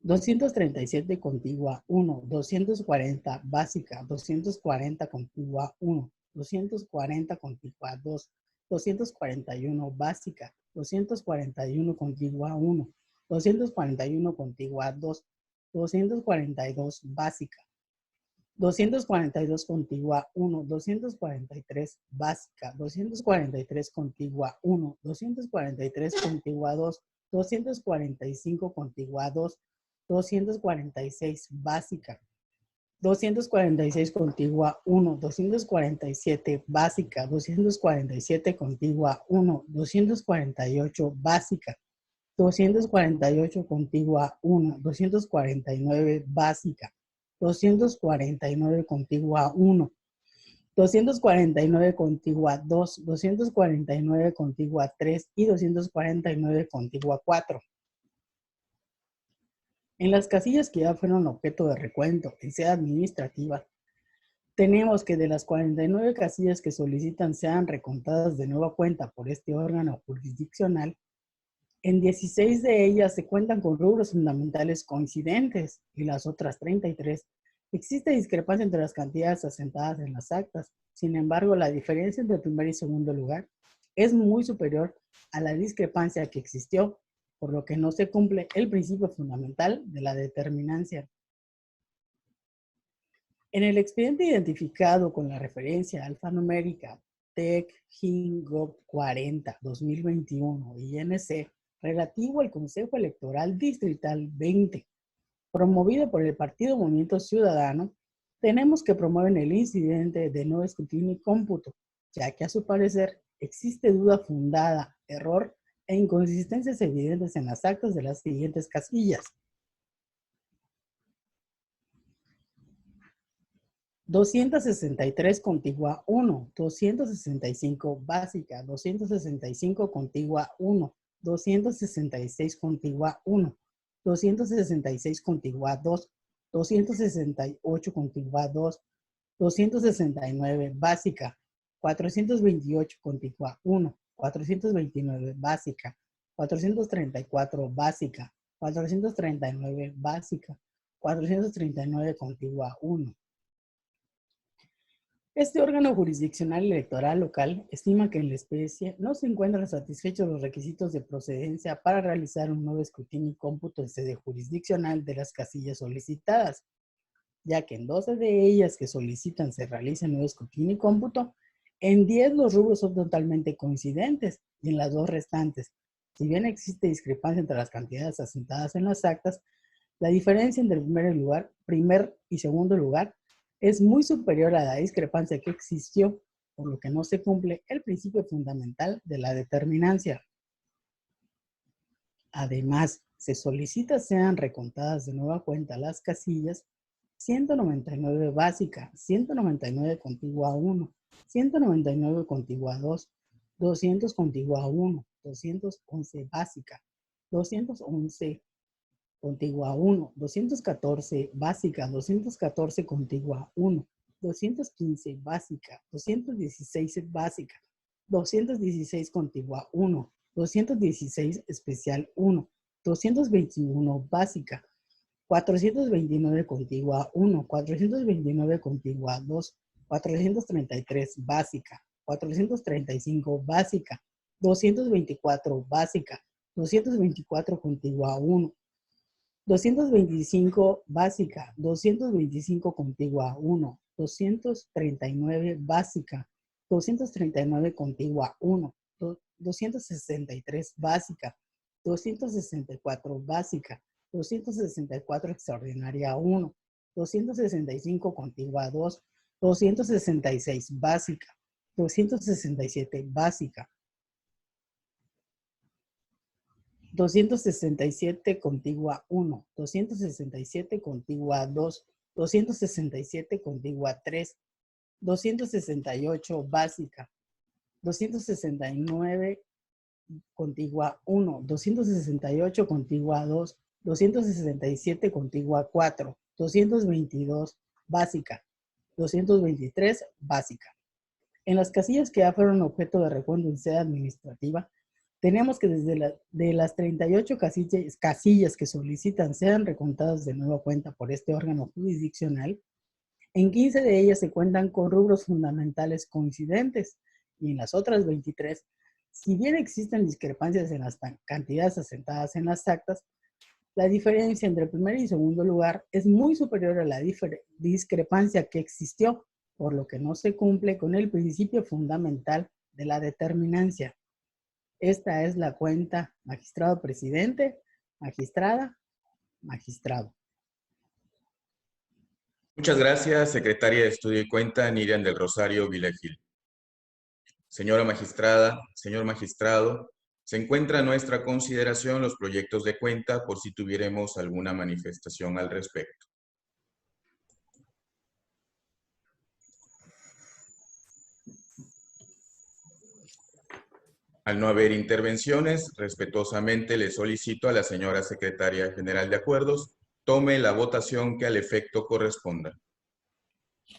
237 contigua 1, 240 básica, 240 contigua 1, 240 contigua 2, 241 básica, 241 contigua 1, 241 contigua 2, 242 básica, 242 contigua 1, 243 básica, 243 contigua 1, 243 contigua 2, 245 contigua 2, 246 básica, 246 contigua 1, 247 básica, 247 contigua 1, 248 básica, 248 contigua 1, 249 básica, 249 contigua 1, 249 contigua 2, 249 contigua 3 y 249 contigua 4. En las casillas que ya fueron objeto de recuento en sede administrativa, tenemos que de las 49 casillas que solicitan sean recontadas de nueva cuenta por este órgano jurisdiccional, en 16 de ellas se cuentan con rubros fundamentales coincidentes y las otras 33 existe discrepancia entre las cantidades asentadas en las actas. Sin embargo, la diferencia entre primer y segundo lugar es muy superior a la discrepancia que existió, por lo que no se cumple el principio fundamental de la determinancia. En el expediente identificado con la referencia alfanumérica TEC-GIN-GOV 40-2021 INC, relativo al Consejo Electoral Distrital 20, promovido por el Partido Movimiento Ciudadano, tenemos que promueven el incidente de no escrutinio y cómputo, ya que a su parecer existe duda fundada, error e inconsistencias evidentes en las actas de las siguientes casillas. 263 contigua 1, 265 básica, 265 contigua 1, 266 contigua 1, 266 contigua 2, 268 contigua 2, 269 básica, 428 contigua 1, 429 básica, 434 básica, 439 básica, 439 contigua 1. Este órgano jurisdiccional electoral local estima que en la especie no se encuentran satisfechos los requisitos de procedencia para realizar un nuevo escrutinio y cómputo en sede jurisdiccional de las casillas solicitadas, ya que en 12 de ellas que solicitan se realice nuevo escrutinio y cómputo, en 10 los rubros son totalmente coincidentes y en las 2 restantes, si bien existe discrepancia entre las cantidades asentadas en las actas, la diferencia entre el primer y segundo lugar es muy superior a la discrepancia que existió, por lo que no se cumple el principio fundamental de la determinancia. Además, se solicita sean recontadas de nueva cuenta las casillas 199 básica, 199 contigua 1, 199 contigua 2, 200 contigua 1, 211 básica, 211 contigua 1, 214 básica, 214 contigua 1, 215 básica, 216 básica, 216 contigua 1, 216 especial 1, 221 básica, 429 contigua 1, 429 contigua 2, 433 básica, 435 básica, 224 básica, 224 contigua 1, 225 básica, 225 contigua 1, 239 básica, 239 contigua 1, 263 básica, 264 básica, 264 extraordinaria 1, 265 contigua 2, 266 básica, 267 básica, 267 contigua 1, 267 contigua 2, 267 contigua 3, 268 básica, 269 contigua 1, 268 contigua 2, 267 contigua 4, 222 básica, 223 básica. En las casillas que ya fueron objeto de recuento en sede administrativa, tenemos que de las 38 casillas que solicitan sean recontadas de nueva cuenta por este órgano jurisdiccional, en 15 de ellas se cuentan con rubros fundamentales coincidentes y en las otras 23, si bien existen discrepancias en las cantidades asentadas en las actas, la diferencia entre primer y segundo lugar es muy superior a la discrepancia que existió, por lo que no se cumple con el principio fundamental de la determinancia. Esta es la cuenta, magistrado presidente, magistrada, magistrado. Muchas gracias, secretaria de Estudio y Cuenta, Nirian del Rosario Vilagil. Señora magistrada, señor magistrado, se encuentra a nuestra consideración los proyectos de cuenta por si tuviéramos alguna manifestación al respecto. Al no haber intervenciones, respetuosamente le solicito a la señora secretaria general de Acuerdos tome la votación que al efecto corresponda.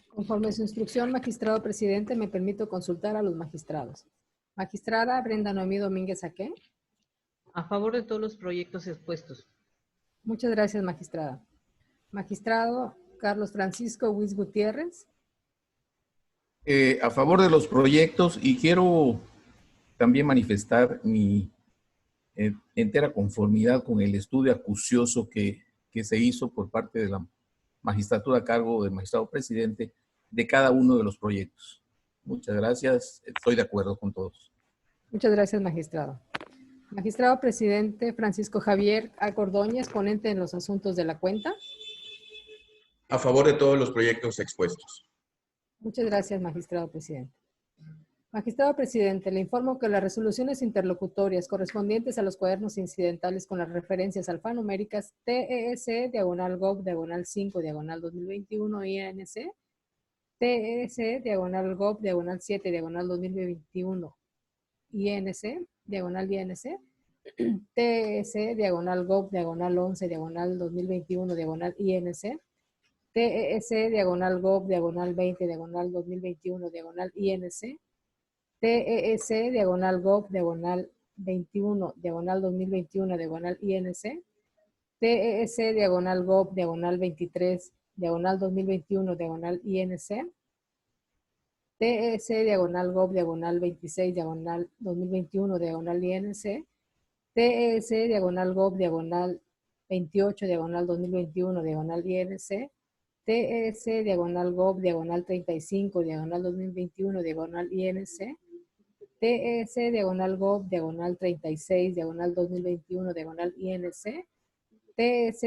Conforme a su instrucción, magistrado presidente, me permito consultar a los magistrados. Magistrada Brenda Noemí Domínguez Aque. A favor de todos los proyectos expuestos. Muchas gracias, magistrada. Magistrado Carlos Francisco Huiz Gutiérrez. A favor de los proyectos y quiero también manifestar mi entera conformidad con el estudio acucioso que se hizo por parte de la magistratura a cargo del magistrado presidente de cada uno de los proyectos. Muchas gracias, estoy de acuerdo con todos. Muchas gracias, magistrado. Magistrado presidente Francisco Javier Acordóñez, ponente en los asuntos de la cuenta. A favor de todos los proyectos expuestos. Muchas gracias, magistrado presidente. Magistrado presidente, le informo que las resoluciones interlocutorias correspondientes a los cuadernos incidentales con las referencias alfanuméricas TES, /Gov, /5, /2021, INC, TES, /Gov, /7, /2021, INC, INC, TES, /Gov, /11, /2021, INC, TES, /Gov, /20, /2021, INC, TES, /Gov, /21, /2021, INC, TES, /Gov, /23, /2021, INC, TES, /Gov, /26, /2021, INC, TES, /Gov, /28, /2021, INC, TES, /Gov, /35, /2021, INC, TES, /Gov, /36, /2021, INC, TES,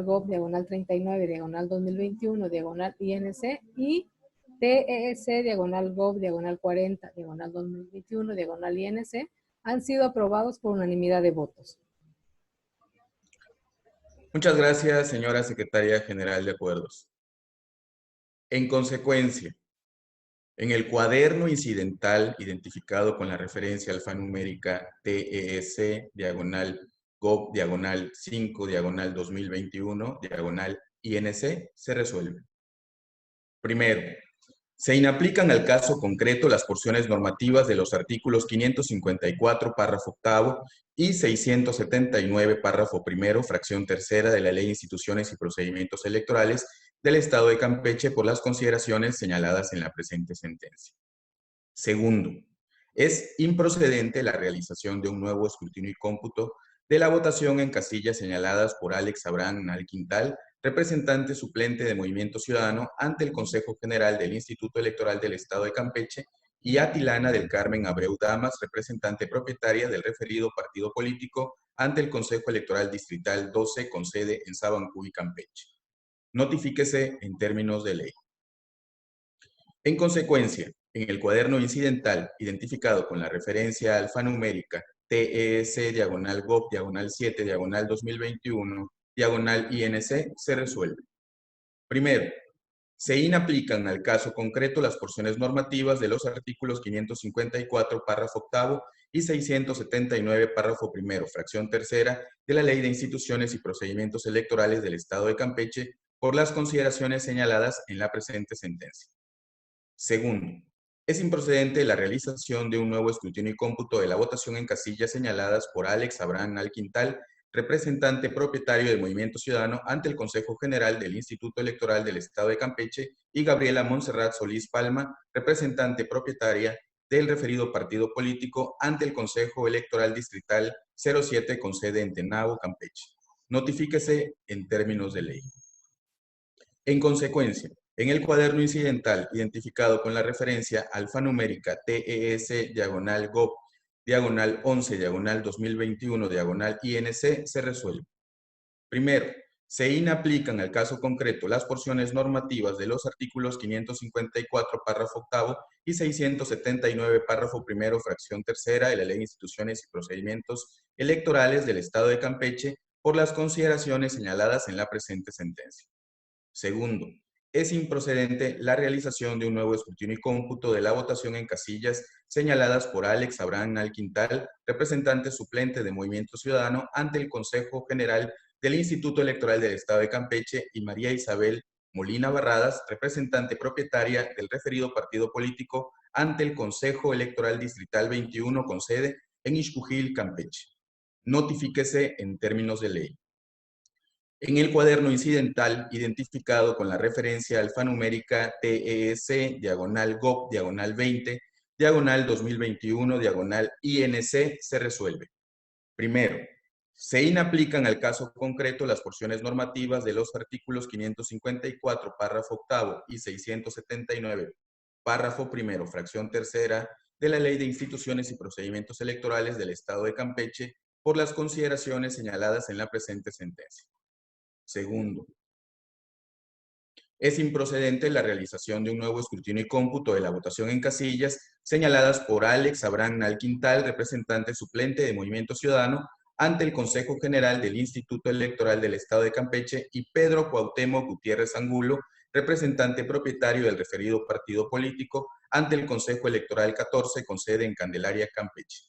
/Gov, /39, /2021, INC y TES, /Gov, /40, /2021, INC han sido aprobados por unanimidad de votos. Muchas gracias, señora secretaria general de Acuerdos. En consecuencia, en el cuaderno incidental identificado con la referencia alfanumérica TES, /Gov, /5, /2021, INC, se resuelve. Primero, se inaplican al caso concreto las porciones normativas de los artículos 554, párrafo octavo, y 679, párrafo primero, fracción tercera de la Ley de Instituciones y Procedimientos Electorales del Estado de Campeche por las consideraciones señaladas en la presente sentencia. Segundo, es improcedente la realización de un nuevo escrutinio y cómputo de la votación en casillas señaladas por Alex Abraham Alquintal, representante suplente de Movimiento Ciudadano ante el Consejo General del Instituto Electoral del Estado de Campeche, y Atilana del Carmen Abreu Damas, representante propietaria del referido partido político ante el Consejo Electoral Distrital 12 con sede en Sabancuy, Campeche. Notifíquese en términos de ley. En consecuencia, en el cuaderno incidental identificado con la referencia alfanumérica TES, diagonal GOP, diagonal 7, diagonal 2021, diagonal INC, se resuelve. Primero, se inaplican al caso concreto las porciones normativas de los artículos 554, párrafo octavo, y 679, párrafo primero, fracción tercera, de la Ley de Instituciones y Procedimientos Electorales del Estado de Campeche por las consideraciones señaladas en la presente sentencia. Segundo, es improcedente la realización de un nuevo escrutinio y cómputo de la votación en casillas señaladas por Alex Abraham Alquintal, representante propietario del Movimiento Ciudadano ante el Consejo General del Instituto Electoral del Estado de Campeche, y Gabriela Montserrat Solís Palma, representante propietaria del referido partido político ante el Consejo Electoral Distrital 07 con sede en Tenabo, Campeche. Notifíquese en términos de ley. En consecuencia, en el cuaderno incidental identificado con la referencia alfanumérica TES, diagonal GOP, diagonal 11, diagonal 2021, diagonal INC, se resuelve. Primero, se inaplican al caso concreto las porciones normativas de los artículos 554, párrafo octavo, y 679, párrafo primero, fracción tercera, de la Ley de Instituciones y Procedimientos Electorales del Estado de Campeche por las consideraciones señaladas en la presente sentencia. Segundo, es improcedente la realización de un nuevo escrutinio y cómputo de la votación en casillas señaladas por Alex Abraham Alquintal, representante suplente de Movimiento Ciudadano ante el Consejo General del Instituto Electoral del Estado de Campeche, y María Isabel Molina Barradas, representante propietaria del referido partido político ante el Consejo Electoral Distrital 21 con sede en Ixcujil, Campeche. Notifíquese en términos de ley. En el cuaderno incidental identificado con la referencia alfanumérica TES, diagonal GOP, diagonal 20, diagonal 2021, diagonal INC, se resuelve. Primero, se inaplican al caso concreto las porciones normativas de los artículos 554, párrafo octavo, y 679, párrafo primero, fracción tercera, de la Ley de Instituciones y Procedimientos Electorales del Estado de Campeche por las consideraciones señaladas en la presente sentencia. Segundo, es improcedente la realización de un nuevo escrutinio y cómputo de la votación en casillas señaladas por Alex Abraham Alquintal, representante suplente de Movimiento Ciudadano ante el Consejo General del Instituto Electoral del Estado de Campeche, y Pedro Cuauhtémoc Gutiérrez Angulo, representante propietario del referido partido político ante el Consejo Electoral 14 con sede en Candelaria, Campeche.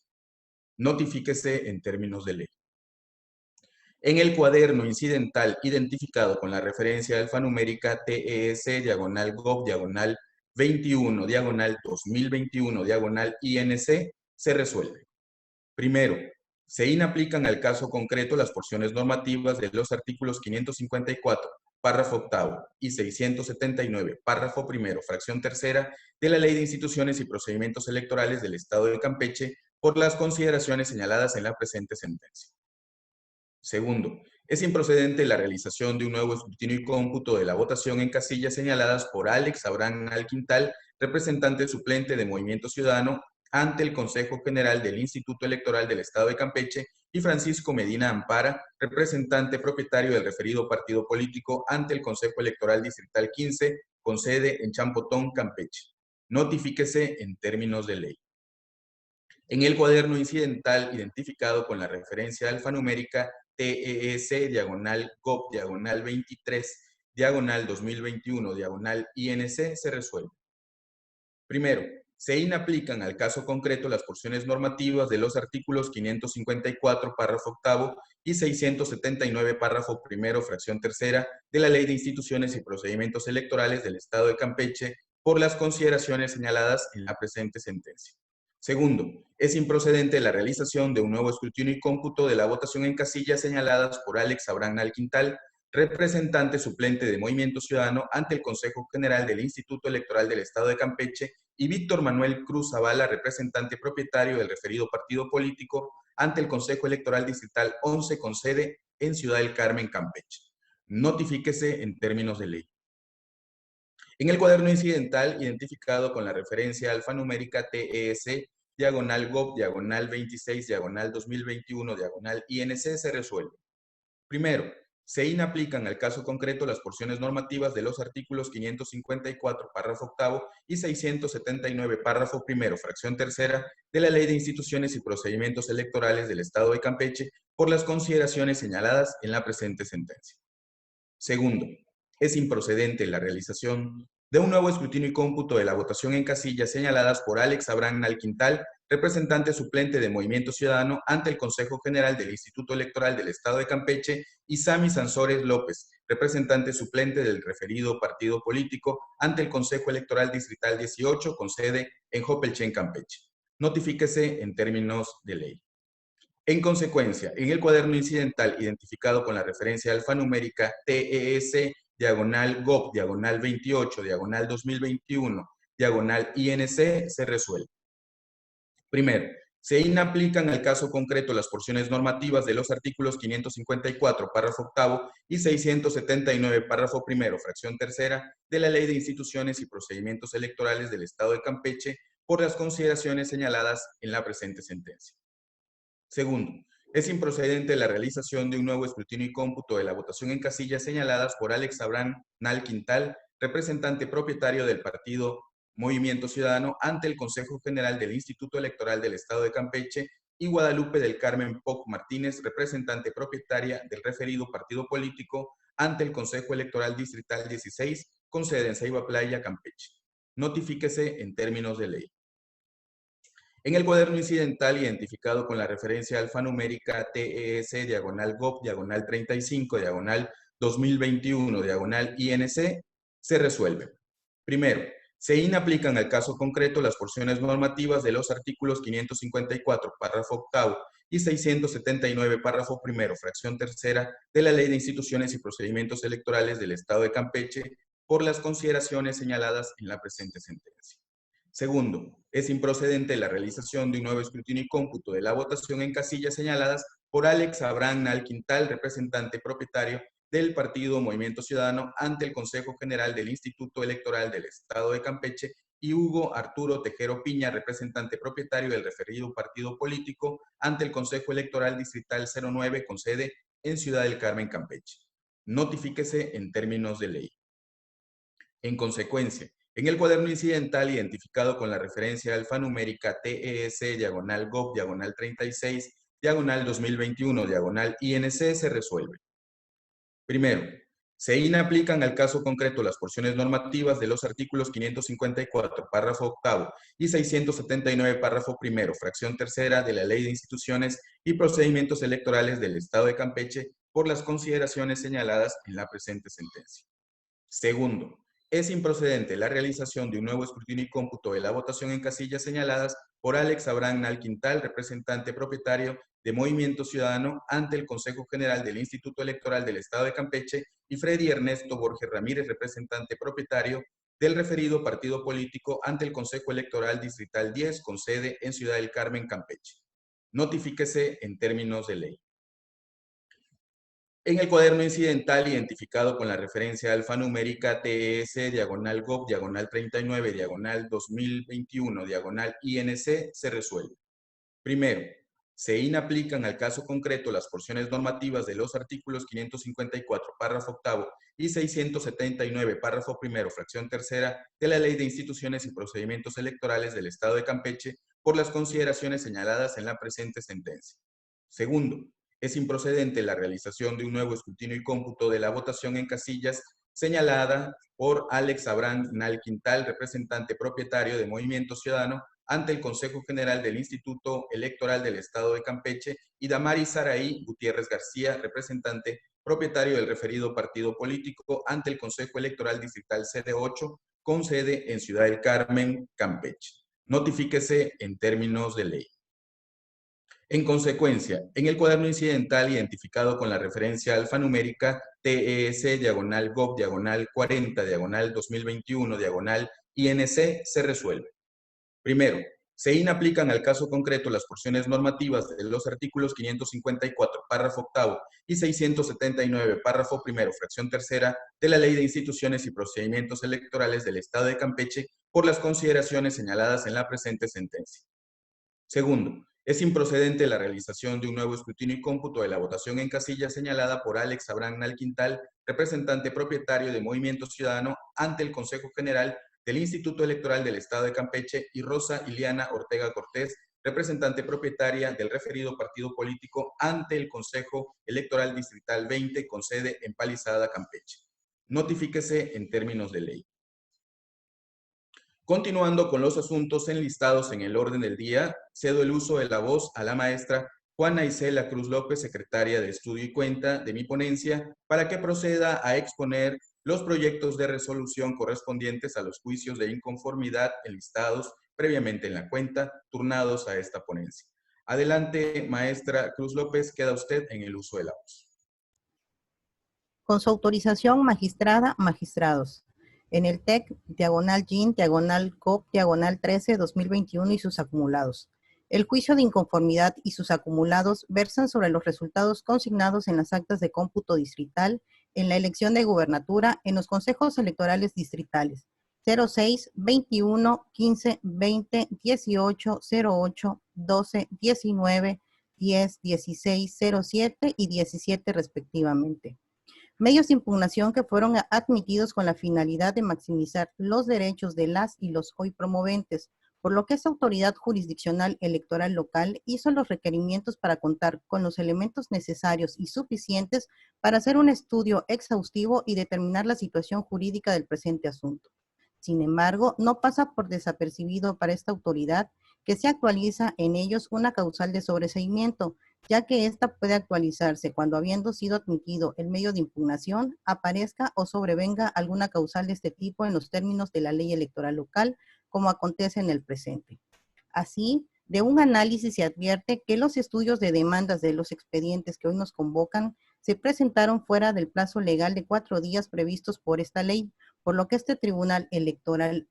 Notifíquese en términos de ley. En el cuaderno incidental identificado con la referencia alfanumérica TES, diagonal GOP, diagonal 21, diagonal 2021, diagonal INC, se resuelve. Primero, se inaplican al caso concreto las porciones normativas de los artículos 554, párrafo octavo, y 679, párrafo primero, fracción tercera, de la Ley de Instituciones y Procedimientos Electorales del Estado de Campeche por las consideraciones señaladas en la presente sentencia. Segundo, es improcedente la realización de un nuevo escrutinio y cómputo de la votación en casillas señaladas por Alex Abraham Alquintal, representante suplente de Movimiento Ciudadano ante el Consejo General del Instituto Electoral del Estado de Campeche, y Francisco Medina Ampara, representante propietario del referido partido político ante el Consejo Electoral Distrital 15 con sede en Champotón, Campeche. Notifíquese en términos de ley. En el cuaderno incidental identificado con la referencia alfanumérica TES, diagonal GOP, diagonal 23, diagonal 2021, diagonal INC, se resuelve. Primero, se inaplican al caso concreto las porciones normativas de los artículos 554, párrafo octavo, y 679, párrafo primero, fracción tercera, de la Ley de Instituciones y Procedimientos Electorales del Estado de Campeche por las consideraciones señaladas en la presente sentencia. Segundo, es improcedente la realización de un nuevo escrutinio y cómputo de la votación en casillas señaladas por Alex Abraham Alquintal, representante suplente de Movimiento Ciudadano ante el Consejo General del Instituto Electoral del Estado de Campeche, y Víctor Manuel Cruz Zavala, representante propietario del referido partido político ante el Consejo Electoral Distrital 11 con sede en Ciudad del Carmen, Campeche. Notifíquese en términos de ley. En el cuaderno incidental identificado con la referencia alfanumérica TES, diagonal GOP, diagonal 26, diagonal 2021, diagonal INC, se resuelve. Primero, se inaplican al caso concreto las porciones normativas de los artículos 554, párrafo octavo, y 679, párrafo primero, fracción tercera, de la Ley de Instituciones y Procedimientos Electorales del Estado de Campeche por las consideraciones señaladas en la presente sentencia. Segundo, es improcedente la realización de un nuevo escrutinio y cómputo de la votación en casillas señaladas por Alex Abraham Nalquintal, representante suplente de Movimiento Ciudadano ante el Consejo General del Instituto Electoral del Estado de Campeche, y Sami Sansores López, representante suplente del referido partido político ante el Consejo Electoral Distrital 18, con sede en Jopelchen, Campeche. Notifíquese en términos de ley. En consecuencia, en el cuaderno incidental identificado con la referencia alfanumérica TES, diagonal GOP, diagonal 28, diagonal 2021, diagonal INC, se resuelve. Primero, se inaplican al caso concreto las porciones normativas de los artículos 554, párrafo octavo, y 679, párrafo primero, fracción tercera, de la Ley de Instituciones y Procedimientos Electorales del Estado de Campeche por las consideraciones señaladas en la presente sentencia. Segundo, es improcedente la realización de un nuevo escrutinio y cómputo de la votación en casillas señaladas por Alex Abraham Nalquintal, representante propietario del partido Movimiento Ciudadano ante el Consejo General del Instituto Electoral del Estado de Campeche, y Guadalupe del Carmen Poc Martínez, representante propietaria del referido partido político ante el Consejo Electoral Distrital 16, con sede en Ceiba Playa, Campeche. Notifíquese en términos de ley. En el cuaderno incidental identificado con la referencia alfanumérica TES, diagonal GOP, diagonal 35, diagonal 2021, diagonal INC, se resuelve. Primero, se inaplican al caso concreto las porciones normativas de los artículos 554, párrafo octavo, y 679, párrafo primero, fracción tercera, de la Ley de Instituciones y Procedimientos Electorales del Estado de Campeche por las consideraciones señaladas en la presente sentencia. Segundo, es improcedente la realización de un nuevo escrutinio y cómputo de la votación en casillas señaladas por Alex Abraham Nalquintal, representante propietario del partido Movimiento Ciudadano ante el Consejo General del Instituto Electoral del Estado de Campeche, y Hugo Arturo Tejero Piña, representante propietario del referido partido político ante el Consejo Electoral Distrital 09, con sede en Ciudad del Carmen, Campeche. Notifíquese en términos de ley. En consecuencia, en el cuaderno incidental identificado con la referencia alfanumérica TES, diagonal GOP, diagonal 36, diagonal 2021, diagonal INC, se resuelve. Primero, se inaplican al caso concreto las porciones normativas de los artículos 554, párrafo octavo, y 679, párrafo primero, fracción tercera, de la Ley de Instituciones y Procedimientos Electorales del Estado de Campeche por las consideraciones señaladas en la presente sentencia. Segundo, es improcedente la realización de un nuevo escrutinio y cómputo de la votación en casillas señaladas por Alex Abraham Nalquintal, representante propietario de Movimiento Ciudadano ante el Consejo General del Instituto Electoral del Estado de Campeche, y Freddy Ernesto Borges Ramírez, representante propietario del referido partido político ante el Consejo Electoral Distrital 10, con sede en Ciudad del Carmen, Campeche. Notifíquese en términos de ley. En el cuaderno incidental identificado con la referencia alfanumérica TES, diagonal GOP, diagonal 39, diagonal 2021, diagonal INC, se resuelve. Primero, se inaplican al caso concreto las porciones normativas de los artículos 554, párrafo octavo, y 679, párrafo primero, fracción tercera, de la Ley de Instituciones y Procedimientos Electorales del Estado de Campeche por las consideraciones señaladas en la presente sentencia. Segundo, es improcedente la realización de un nuevo escrutinio y cómputo de la votación en casillas señalada por Alex Abraham Nalquintal, representante propietario de Movimiento Ciudadano ante el Consejo General del Instituto Electoral del Estado de Campeche, y Damaris Saraí Gutiérrez García, representante propietario del referido partido político ante el Consejo Electoral Distrital 08, con sede en Ciudad del Carmen, Campeche. Notifíquese en términos de ley. En consecuencia, en el cuaderno incidental identificado con la referencia alfanumérica TES, diagonal GOP, diagonal 40, diagonal 2021, diagonal INC, se resuelve. Primero, se inaplican al caso concreto las porciones normativas de los artículos 554, párrafo octavo, y 679, párrafo primero, fracción tercera, de la Ley de Instituciones y Procedimientos Electorales del Estado de Campeche por las consideraciones señaladas en la presente sentencia. Segundo, Es improcedente la realización de un nuevo escrutinio y cómputo de la votación en casilla señalada por Alex Abraham Nalquintal, representante propietario de Movimiento Ciudadano, ante el Consejo General del Instituto Electoral del Estado de Campeche, y Rosa Iliana Ortega Cortés, representante propietaria del referido partido político, ante el Consejo Electoral Distrital 20, con sede en Palizada, Campeche. Notifíquese en términos de ley. Continuando con los asuntos enlistados en el orden del día, cedo el uso de la voz a la maestra Juana Isela Cruz López, secretaria de Estudio y Cuenta de mi ponencia, para que proceda a exponer los proyectos de resolución correspondientes a los juicios de inconformidad enlistados previamente en la cuenta, turnados a esta ponencia. Adelante, maestra Cruz López, queda usted en el uso de la voz. Con su autorización, magistrada, magistrados. En el TEC, diagonal GIN, diagonal COP, diagonal 13-2021 y sus acumulados. El juicio de inconformidad y sus acumulados versan sobre los resultados consignados en las actas de cómputo distrital en la elección de gubernatura en los consejos electorales distritales 06, 21, 15, 20, 18, 08, 12, 19, 10, 16, 07 y 17 respectivamente. Medios de impugnación que fueron admitidos con la finalidad de maximizar los derechos de las y los hoy promoventes, por lo que esta autoridad jurisdiccional electoral local hizo los requerimientos para contar con los elementos necesarios y suficientes para hacer un estudio exhaustivo y determinar la situación jurídica del presente asunto. Sin embargo, no pasa por desapercibido para esta autoridad que se actualiza en ellos una causal de sobreseimiento, ya que ésta puede actualizarse cuando, habiendo sido admitido el medio de impugnación, aparezca o sobrevenga alguna causal de este tipo en los términos de la ley electoral local, como acontece en el presente. Así, de un análisis se advierte que los estudios de demandas de los expedientes que hoy nos convocan se presentaron fuera del plazo legal de 4 días previstos por esta ley, por lo que este Tribunal Electoral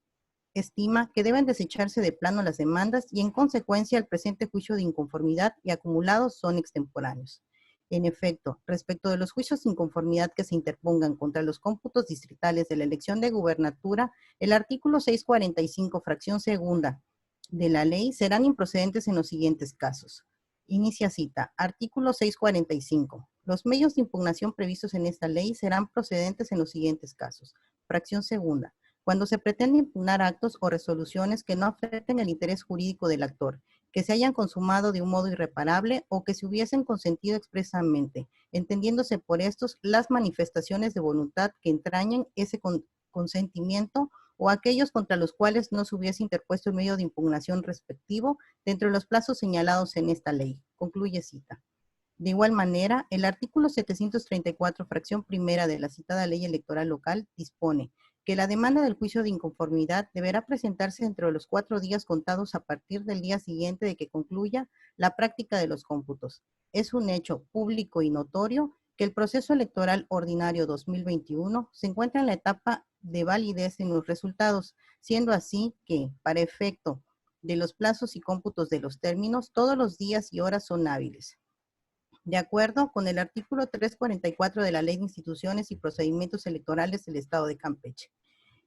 estima que deben desecharse de plano las demandas y en consecuencia el presente juicio de inconformidad y acumulados son extemporáneos. En efecto, respecto de los juicios de inconformidad que se interpongan contra los cómputos distritales de la elección de gubernatura, el artículo 645, fracción segunda de la ley serán improcedentes en los siguientes casos. Inicia cita. Artículo 645. Los medios de impugnación previstos en esta ley serán procedentes en los siguientes casos. Fracción segunda. Cuando se pretende impugnar actos o resoluciones que no afecten el interés jurídico del actor, que se hayan consumado de un modo irreparable o que se hubiesen consentido expresamente, entendiéndose por estos las manifestaciones de voluntad que entrañen ese consentimiento o aquellos contra los cuales no se hubiese interpuesto el medio de impugnación respectivo dentro de los plazos señalados en esta ley. Concluye cita. De igual manera, el artículo 734, fracción primera de la citada ley electoral local dispone que la demanda del juicio de inconformidad deberá presentarse dentro de los 4 días contados a partir del día siguiente de que concluya la práctica de los cómputos. Es un hecho público y notorio que el proceso electoral ordinario 2021 se encuentra en la etapa de validez en los resultados, siendo así que, para efecto de los plazos y cómputos de los términos, todos los días y horas son hábiles. De acuerdo con el artículo 344 de la Ley de Instituciones y Procedimientos Electorales del Estado de Campeche.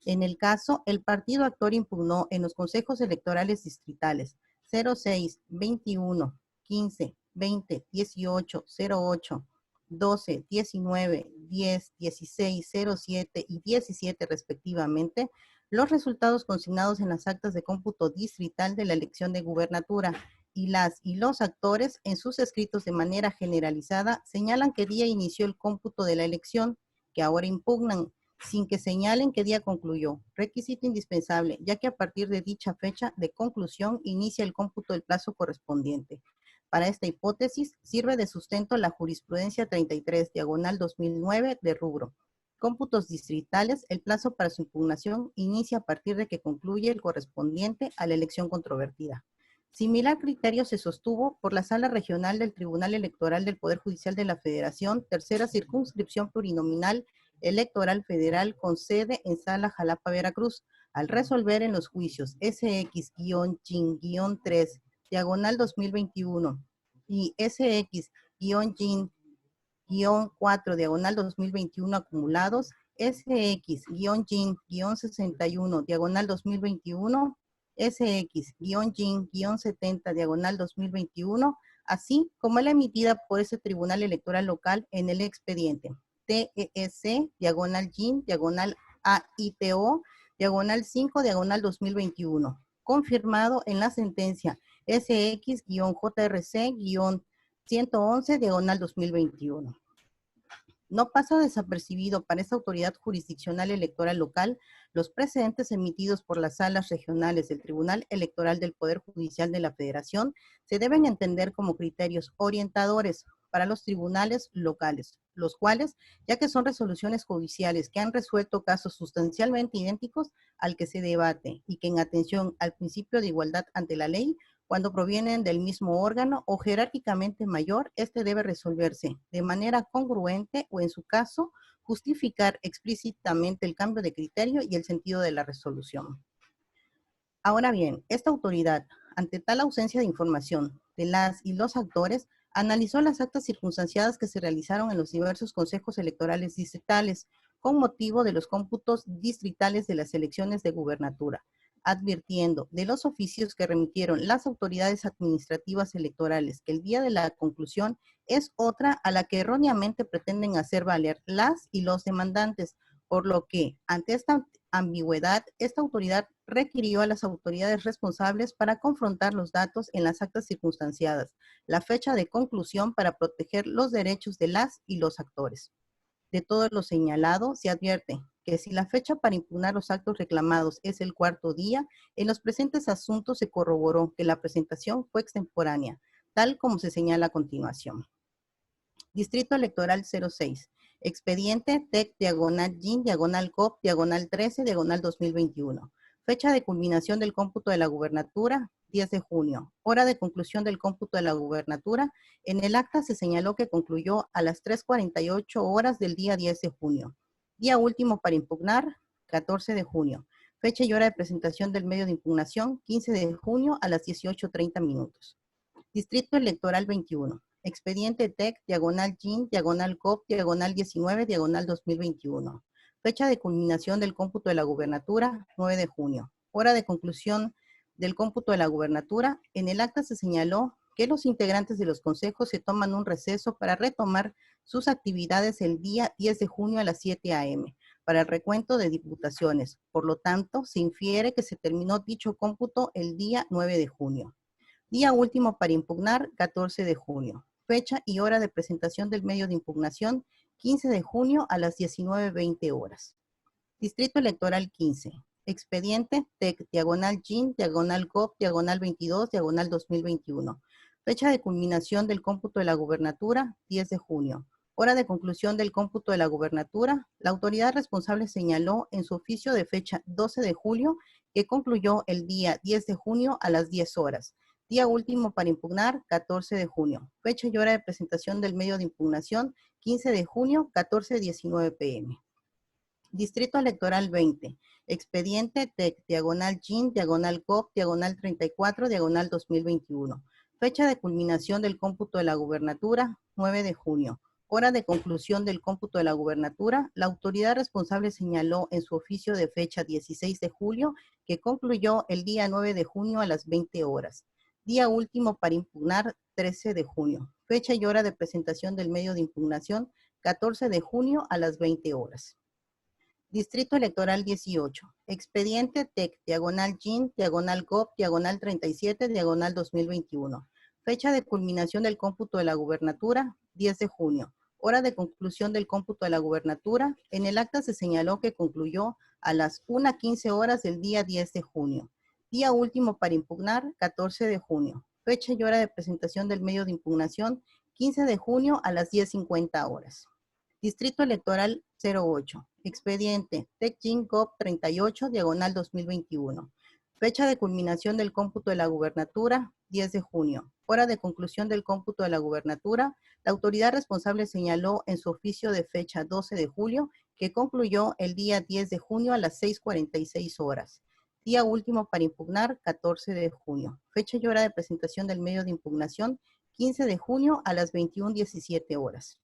En el caso, el partido actor impugnó en los consejos electorales distritales 06, 21, 15, 20, 18, 08, 12, 19, 10, 16, 07 y 17 respectivamente, los resultados consignados en las actas de cómputo distrital de la elección de gubernatura, y las y los actores en sus escritos de manera generalizada señalan qué día inició el cómputo de la elección, que ahora impugnan, sin que señalen qué día concluyó, requisito indispensable, ya que a partir de dicha fecha de conclusión inicia el cómputo del plazo correspondiente. Para esta hipótesis sirve de sustento la jurisprudencia 33, diagonal 2009 de rubro. Cómputos distritales, el plazo para su impugnación inicia a partir de que concluye el correspondiente a la elección controvertida. Similar criterio se sostuvo por la Sala Regional del Tribunal Electoral del Poder Judicial de la Federación, tercera circunscripción plurinominal electoral federal con sede en Sala Jalapa, Veracruz, al resolver en los juicios SX-JIN-3, diagonal 2021 y SX-JIN-4, diagonal 2021 acumulados, SX-JIN-61, diagonal 2021, SX-GIN-70 diagonal 2021, así como la emitida por ese Tribunal Electoral Local en el expediente TEC diagonal GIN diagonal AITO diagonal 5 diagonal 2021, confirmado en la sentencia SX-JRC-111 diagonal 2021. No pasa desapercibido para esta autoridad jurisdiccional electoral local los precedentes emitidos por las salas regionales del Tribunal Electoral del Poder Judicial de la Federación se deben entender como criterios orientadores para los tribunales locales, los cuales, ya que son resoluciones judiciales que han resuelto casos sustancialmente idénticos al que se debate y que en atención al principio de igualdad ante la ley, cuando provienen del mismo órgano o jerárquicamente mayor, este debe resolverse de manera congruente o, en su caso, justificar explícitamente el cambio de criterio y el sentido de la resolución. Ahora bien, esta autoridad, ante tal ausencia de información de las y los actores, analizó las actas circunstanciadas que se realizaron en los diversos consejos electorales distritales con motivo de los cómputos distritales de las elecciones de gubernatura, advirtiendo de los oficios que remitieron las autoridades administrativas electorales que el día de la conclusión es otra a la que erróneamente pretenden hacer valer las y los demandantes, por lo que, ante esta ambigüedad, esta autoridad requirió a las autoridades responsables para confrontar los datos en las actas circunstanciadas, la fecha de conclusión para proteger los derechos de las y los actores. De todo lo señalado, se advierte que si la fecha para impugnar los actos reclamados es el cuarto día, en los presentes asuntos se corroboró que la presentación fue extemporánea, tal como se señala a continuación. Distrito Electoral 06. Expediente TEC diagonal GIN diagonal COP diagonal 13 diagonal 2021. Fecha de culminación del cómputo de la gubernatura, 10 de junio. Hora de conclusión del cómputo de la gubernatura. En el acta se señaló que concluyó a las 3:48 horas del día 10 de junio. Día último para impugnar, 14 de junio. Fecha y hora de presentación del medio de impugnación, 15 de junio a las 18:30 minutos. Distrito Electoral 21. Expediente TEC, diagonal GIN, diagonal COP, diagonal 19, diagonal 2021. Fecha de culminación del cómputo de la gubernatura, 9 de junio. Hora de conclusión del cómputo de la gubernatura. En el acta se señaló que los integrantes de los consejos se toman un receso para retomar sus actividades el día 10 de junio a las 7 a.m. para el recuento de diputaciones. Por lo tanto, se infiere que se terminó dicho cómputo el día 9 de junio. Día último para impugnar, 14 de junio. Fecha y hora de presentación del medio de impugnación, 15 de junio a las 19:20 horas. Distrito Electoral 15. Expediente TEC, diagonal GIN, diagonal COP, diagonal 22, diagonal 2021. Fecha de culminación del cómputo de la gubernatura, 10 de junio. Hora de conclusión del cómputo de la gubernatura. La autoridad responsable señaló en su oficio de fecha 12 de julio que concluyó el día 10 de junio a las 10 horas. Día último para impugnar, 14 de junio. Fecha y hora de presentación del medio de impugnación, 15 de junio, 14:19 p.m. Distrito Electoral 20. Expediente TEC, diagonal GIN, diagonal COP, diagonal 34, diagonal 2021. Fecha de culminación del cómputo de la gubernatura, 9 de junio. Hora de conclusión del cómputo de la gubernatura. La autoridad responsable señaló en su oficio de fecha 16 de julio que concluyó el día 9 de junio a las 20 horas. Día último para impugnar, 13 de junio. Fecha y hora de presentación del medio de impugnación, 14 de junio a las 20 horas. Distrito Electoral 18. Expediente TEC, diagonal GIN, diagonal COP, diagonal 37, diagonal 2021. Fecha de culminación del cómputo de la gubernatura, 10 de junio. Hora de conclusión del cómputo de la gubernatura. En el acta se señaló que concluyó a las 1:15 horas del día 10 de junio. Día último para impugnar, 14 de junio. Fecha y hora de presentación del medio de impugnación, 15 de junio a las 10:50 horas. Distrito Electoral 08. Expediente TEC-GIN COP 38, diagonal 2021. Fecha de culminación del cómputo de la gubernatura, 10 de junio. Hora de conclusión del cómputo de la gubernatura. La autoridad responsable señaló en su oficio de fecha 12 de julio que concluyó el día 10 de junio a las 6:46 horas. Día último para impugnar, 14 de junio. Fecha y hora de presentación del medio de impugnación, 15 de junio a las 21:17 horas.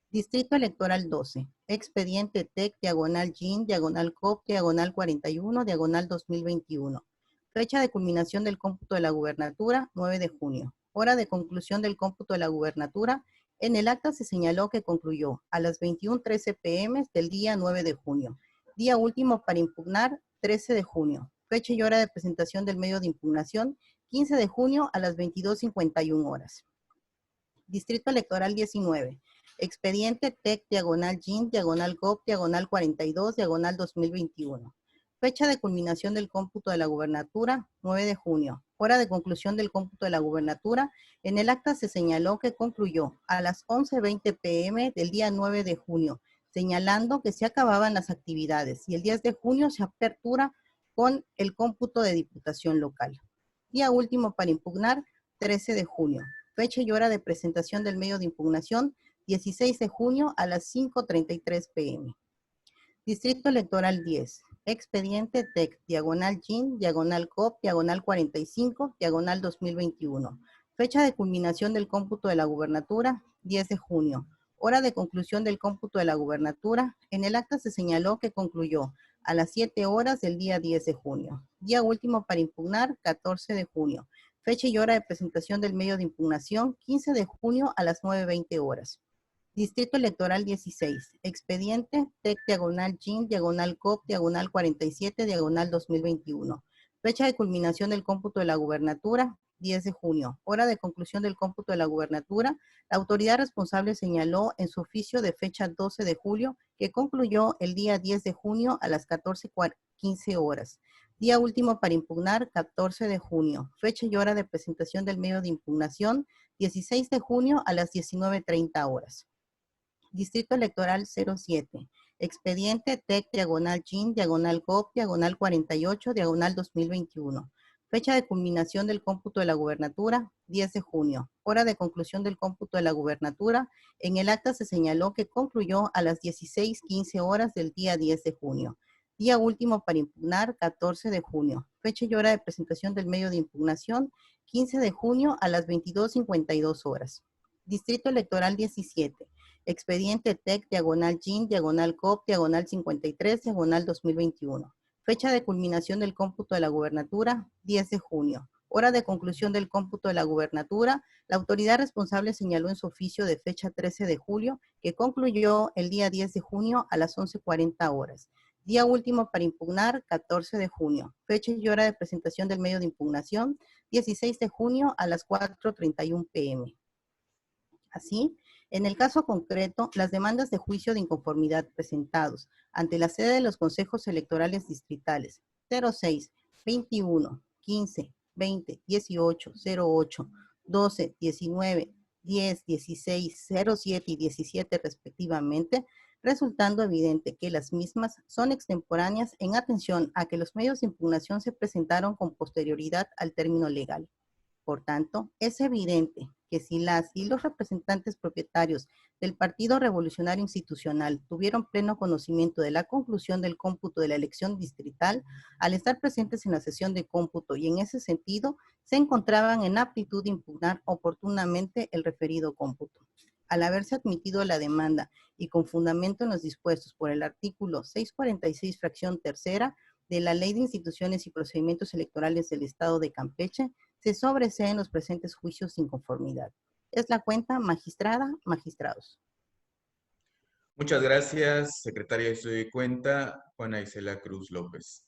Distrito Electoral 12. Expediente TEC, diagonal GIN, diagonal COP, diagonal 41, diagonal 2021. Fecha de culminación del cómputo de la gubernatura, 9 de junio. Hora de conclusión del cómputo de la gubernatura. En el acta se señaló que concluyó a las 21:13 p.m. del día 9 de junio. Día último para impugnar, 13 de junio. Fecha y hora de presentación del medio de impugnación, 15 de junio a las 22:51 horas. Distrito Electoral 19. Expediente TEC, diagonal GIN, diagonal GOV, diagonal 42, diagonal 2021. Fecha de culminación del cómputo de la gubernatura, 9 de junio. Hora de conclusión del cómputo de la gubernatura. En el acta se señaló que concluyó a las 11:20 p.m. del día 9 de junio, señalando que se acababan las actividades y el 10 de junio se apertura con el cómputo de diputación local. Día último para impugnar, 13 de junio. Fecha y hora de presentación del medio de impugnación, 16 de junio a las 5:33 p.m. Distrito Electoral 10. Expediente TEC, diagonal GIN, diagonal COP, diagonal 45, diagonal 2021. Fecha de culminación del cómputo de la gubernatura, 10 de junio. Hora de conclusión del cómputo de la gubernatura. En el acta se señaló que concluyó a las 7 horas del día 10 de junio. Día último para impugnar, 14 de junio. Fecha y hora de presentación del medio de impugnación, 15 de junio a las 9:20 horas. Distrito Electoral 16. Expediente TEC, diagonal GIN, diagonal COP, diagonal 47, diagonal 2021. Fecha de culminación del cómputo de la gubernatura, 10 de junio. Hora de conclusión del cómputo de la gubernatura. La autoridad responsable señaló en su oficio de fecha 12 de julio que concluyó el día 10 de junio a las 14:15 horas. Día último para impugnar, 14 de junio. Fecha y hora de presentación del medio de impugnación, 16 de junio a las 19:30 horas. Distrito Electoral 07. Expediente TEC, diagonal GIN, diagonal GOV, diagonal 48, diagonal 2021. Fecha de culminación del cómputo de la gubernatura, 10 de junio. Hora de conclusión del cómputo de la gubernatura. En el acta se señaló que concluyó a las 16:15 horas del día 10 de junio. Día último para impugnar, 14 de junio. Fecha y hora de presentación del medio de impugnación, 15 de junio a las 22:52 horas. Distrito Electoral 17. Expediente TEC, diagonal GIN, diagonal COP, diagonal 53, diagonal 2021. Fecha de culminación del cómputo de la gubernatura, 10 de junio. Hora de conclusión del cómputo de la gubernatura. La autoridad responsable señaló en su oficio de fecha 13 de julio que concluyó el día 10 de junio a las 11:40 horas. Día último para impugnar, 14 de junio. Fecha y hora de presentación del medio de impugnación, 16 de junio a las 4:31 p.m. Así, en el caso concreto, las demandas de juicio de inconformidad presentados ante la sede de los consejos electorales distritales 06, 21, 15, 20, 18, 08, 12, 19, 10, 16, 07 y 17 respectivamente, resultando evidente que las mismas son extemporáneas en atención a que los medios de impugnación se presentaron con posterioridad al término legal. Por tanto, es evidente que si las y los representantes propietarios del Partido Revolucionario Institucional tuvieron pleno conocimiento de la conclusión del cómputo de la elección distrital, al estar presentes en la sesión de cómputo y en ese sentido, se encontraban en aptitud de impugnar oportunamente el referido cómputo. Al haberse admitido la demanda y con fundamento en los dispuestos por el artículo 646, fracción tercera, de la Ley de Instituciones y Procedimientos Electorales del Estado de Campeche, se sobreseen los presentes juicios sin conformidad. Es la cuenta, magistrada, magistrados. Muchas gracias, secretaria de Estudio y Cuenta, Juana Isela Cruz López.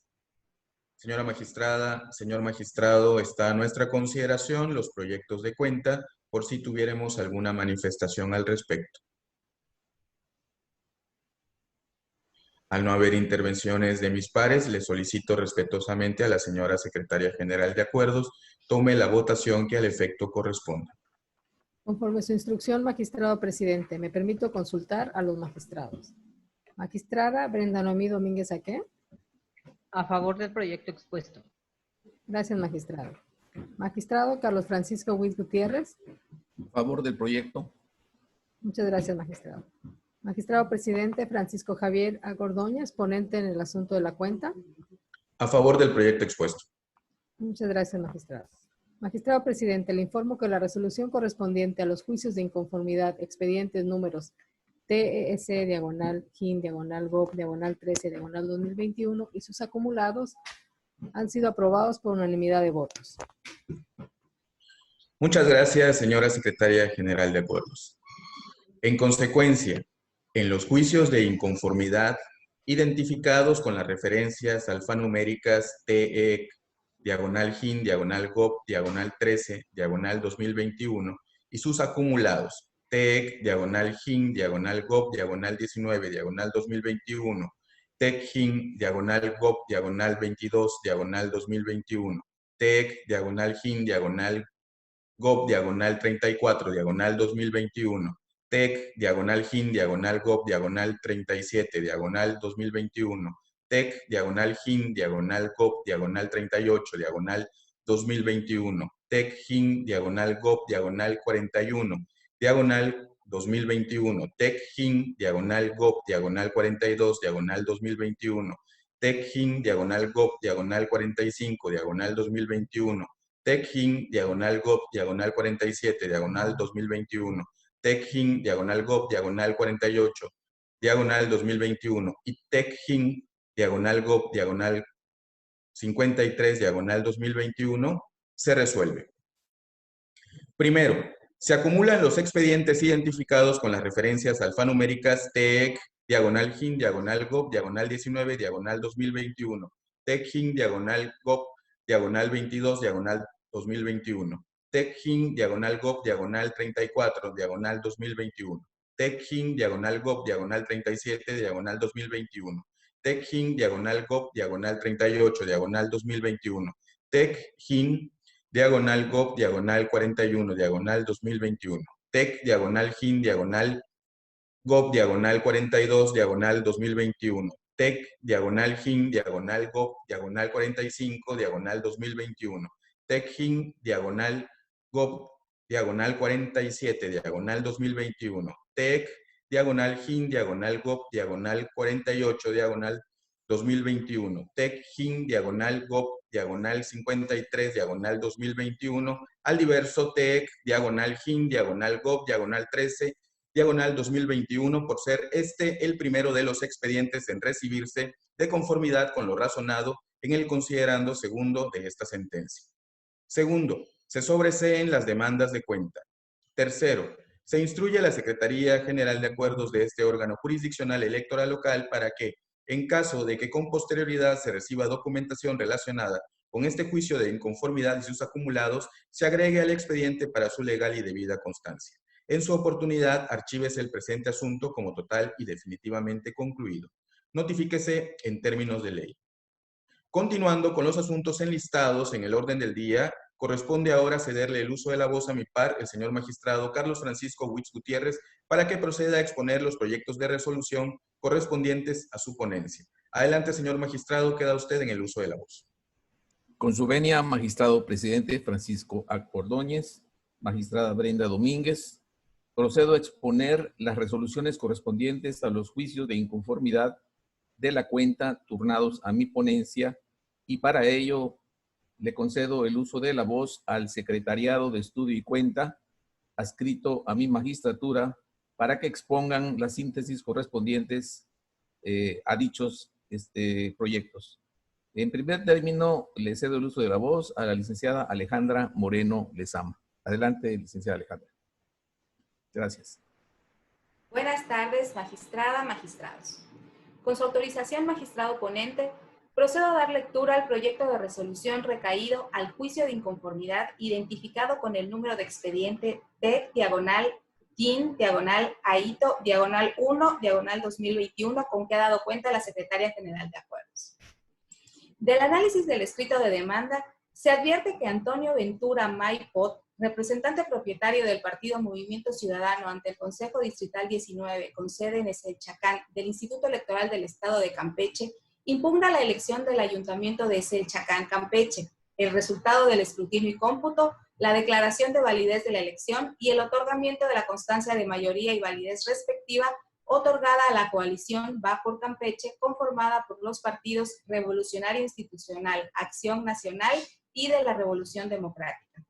Señora magistrada, señor magistrado, está a nuestra consideración los proyectos de cuenta por si tuviéramos alguna manifestación al respecto. Al no haber intervenciones de mis pares, le solicito respetuosamente a la señora secretaria general de acuerdos tome la votación que al efecto corresponda. Conforme su instrucción, magistrado presidente, me permito consultar a los magistrados. Magistrada Brenda Noemí Domínguez Aque. A favor del proyecto expuesto. Gracias, magistrado. Magistrado Carlos Francisco Huiz Gutiérrez. A favor del proyecto. Muchas gracias, magistrado. Magistrado presidente Francisco Javier Agordóñez, ponente en el asunto de la cuenta. A favor del proyecto expuesto. Muchas gracias, magistrado. Magistrado presidente, le informo que la resolución correspondiente a los juicios de inconformidad, expedientes números TEC, diagonal, GIN, diagonal, GOV, diagonal 13, diagonal 2021 y sus acumulados Han sido aprobados por unanimidad de votos. Muchas gracias, señora Secretaria General de Acuerdos. En consecuencia, en los juicios de inconformidad identificados con las referencias alfanuméricas TEC, diagonal GIN, diagonal GOP, diagonal 13, diagonal 2021, y sus acumulados, TEC, diagonal GIN, diagonal GOP, diagonal 19, diagonal 2021, TEC GIN, diagonal GOP, diagonal 22, diagonal 2021, TEC, diagonal GIN, diagonal GOP, diagonal 34, diagonal 2021, TEC, diagonal GIN, diagonal GOP, diagonal 37, diagonal 2021, TEC, diagonal GIN, diagonal GOP, diagonal 38, diagonal 2021, TEC, GIN, diagonal GOP, diagonal 41, diagonal 2021, TEC, GIN, diagonal GOP, diagonal 42, diagonal 2021, TEC, GIN, diagonal GOP, diagonal 45, diagonal 2021, TEC, GIN, diagonal GOP, diagonal 47, diagonal 2021, TEC, GIN, diagonal GOP, diagonal 48, diagonal 2021, y TEC, GIN, diagonal GOP, diagonal 53, diagonal 2021, se resuelve. Primero, se acumulan los expedientes identificados con las referencias alfanuméricas TEC, diagonal GIN, diagonal GOP, diagonal 19, diagonal 2021, TEC, GIN, diagonal GOP, diagonal 22, diagonal 2021, TEC, GIN, diagonal GOP, diagonal 34, diagonal 2021, TEC, GIN, diagonal GOP, diagonal 37, diagonal 2021, TEC, GIN, diagonal GOP, diagonal 38, diagonal 2021, TEC, GIN, diagonal GOP, diagonal 41, diagonal 2021, TEC, diagonal GIN, diagonal GOP, diagonal 42, diagonal 2021, TEC, diagonal GIN, diagonal GOP, diagonal 45, diagonal 2021, TEC, GIN, diagonal GOP, diagonal 47, diagonal 2021, TEC, diagonal GIN, diagonal GOP, diagonal 48, diagonal 2021, TEC, GIN, diagonal GOP, diagonal 53, diagonal 2021, al diverso TEC, diagonal GIN, diagonal GOP, diagonal 13, diagonal 2021, por ser este el primero de los expedientes en recibirse de conformidad con lo razonado en el considerando segundo de esta sentencia. Segundo, se sobreseen las demandas de cuenta. Tercero, se instruye a la Secretaría General de Acuerdos de este órgano jurisdiccional electoral local para que, en caso de que con posterioridad se reciba documentación relacionada con este juicio de inconformidad y sus acumulados, se agregue al expediente para su legal y debida constancia. En su oportunidad, archívese el presente asunto como total y definitivamente concluido. Notifíquese en términos de ley. Continuando con los asuntos enlistados en el orden del día, corresponde ahora cederle el uso de la voz a mi par, el señor magistrado Carlos Francisco Huitz Gutiérrez, para que proceda a exponer los proyectos de resolución correspondientes a su ponencia. Adelante, señor magistrado, queda usted en el uso de la voz. Con su venia, magistrado presidente Francisco A. Ordóñez, magistrada Brenda Domínguez, procedo a exponer las resoluciones correspondientes a los juicios de inconformidad de la cuenta turnados a mi ponencia, y para ello le concedo el uso de la voz al Secretariado de Estudio y Cuenta, adscrito a mi magistratura, para que expongan las síntesis correspondientes a dichos proyectos. En primer término, le cedo el uso de la voz a la licenciada Alejandra Moreno Lezama. Adelante, licenciada Alejandra. Gracias. Buenas tardes, magistrada, magistrados. Con su autorización, magistrado ponente, procedo a dar lectura al proyecto de resolución recaído al juicio de inconformidad identificado con el número de expediente TEC, diagonal GIN, diagonal AITO, diagonal 1, diagonal 2021, con que ha dado cuenta la Secretaria General de Acuerdos. Del análisis del escrito de demanda, se advierte que Antonio Ventura Maipot, representante propietario del Partido Movimiento Ciudadano ante el Consejo Distrital 19, con sede en Eselchacán, del Instituto Electoral del Estado de Campeche, impugna la elección del Ayuntamiento de Eselchacán, Campeche, el resultado del escrutinio y cómputo, la declaración de validez de la elección y el otorgamiento de la constancia de mayoría y validez respectiva otorgada a la coalición Va por Campeche, conformada por los partidos Revolucionario Institucional, Acción Nacional y de la Revolución Democrática.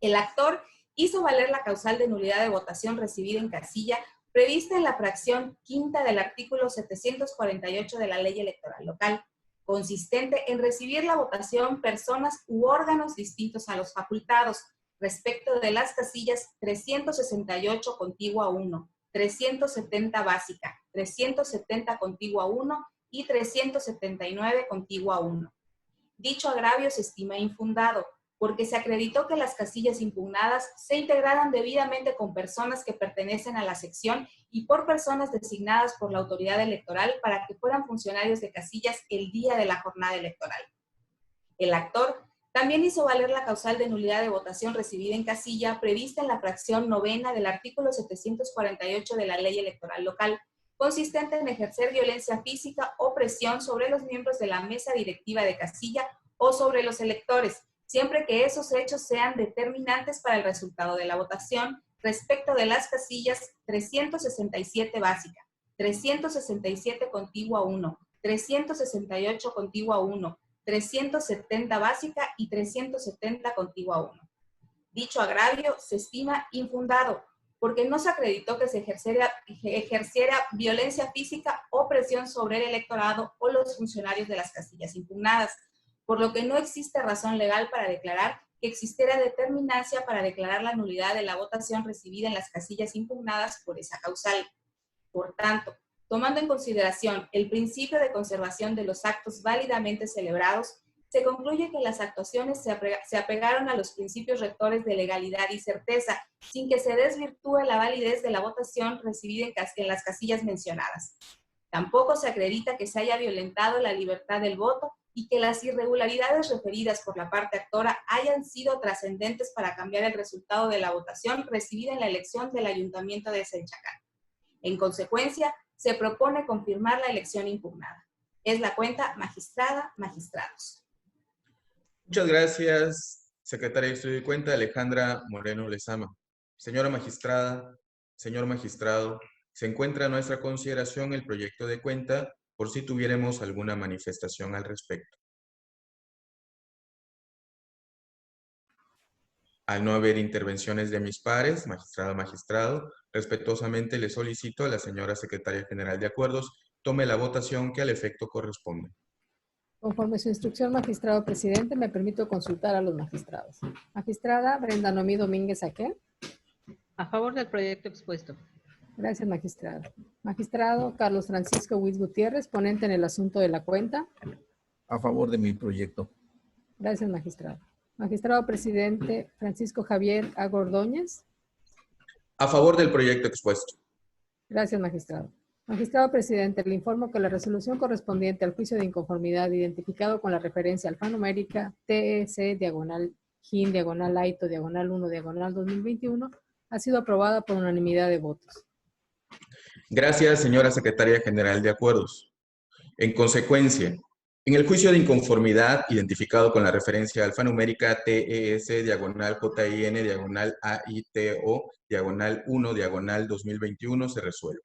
El actor hizo valer la causal de nulidad de votación recibida en casilla prevista en la fracción quinta del artículo 748 de la Ley Electoral Local, consistente en recibir la votación personas u órganos distintos a los facultados, respecto de las casillas 368 contigua 1, 370 básica, 370 contigua 1 y 379 contigua 1. Dicho agravio se estima infundado, porque se acreditó que las casillas impugnadas se integraran debidamente con personas que pertenecen a la sección y por personas designadas por la autoridad electoral para que fueran funcionarios de casillas el día de la jornada electoral. El actor también hizo valer la causal de nulidad de votación recibida en casilla prevista en la fracción novena del artículo 748 de la Ley Electoral Local, consistente en ejercer violencia física o presión sobre los miembros de la mesa directiva de casilla o sobre los electores, siempre que esos hechos sean determinantes para el resultado de la votación respecto de las casillas 367 básica, 367 contigua 1, 368 contigua 1, 370 básica y 370 contigua 1. Dicho agravio se estima infundado, porque no se acreditó que se ejerciera violencia física o presión sobre el electorado o los funcionarios de las casillas impugnadas, por lo que no existe razón legal para declarar que existiera determinancia para declarar la nulidad de la votación recibida en las casillas impugnadas por esa causal. Por tanto, tomando en consideración el principio de conservación de los actos válidamente celebrados, se concluye que las actuaciones se apegaron a los principios rectores de legalidad y certeza, sin que se desvirtúe la validez de la votación recibida en las casillas mencionadas. Tampoco se acredita que se haya violentado la libertad del voto y que las irregularidades referidas por la parte actora hayan sido trascendentes para cambiar el resultado de la votación recibida en la elección del Ayuntamiento de Selchacán. En consecuencia, se propone confirmar la elección impugnada. Es la cuenta, magistrada, magistrados. Muchas gracias, secretaria de Estudio y Cuenta, Alejandra Moreno Lezama. Señora magistrada, señor magistrado, se encuentra a nuestra consideración el proyecto de cuenta por si tuviéramos alguna manifestación al respecto. Al no haber intervenciones de mis pares, magistrada, magistrado, respetuosamente le solicito a la señora secretaria general de acuerdos tome la votación que al efecto corresponde. Conforme su instrucción, magistrado presidente, me permito consultar a los magistrados. Magistrada Brenda Noemí Domínguez Aquel. A favor del proyecto expuesto. Gracias, magistrado. Magistrado Carlos Francisco Huiz Gutiérrez, ponente en el asunto de la cuenta. A favor de mi proyecto. Gracias, magistrado. Magistrado presidente Francisco Javier Ago Ordóñez. A favor del proyecto expuesto. Gracias, magistrado. Magistrado presidente, le informo que la resolución correspondiente al juicio de inconformidad identificado con la referencia alfanumérica TEC /GIN /AITO /1 /2021 ha sido aprobada por unanimidad de votos. Gracias, señora secretaria general de acuerdos. En consecuencia, en el juicio de inconformidad identificado con la referencia alfanumérica TES /JIN /AITO /1 /2021 se resuelve.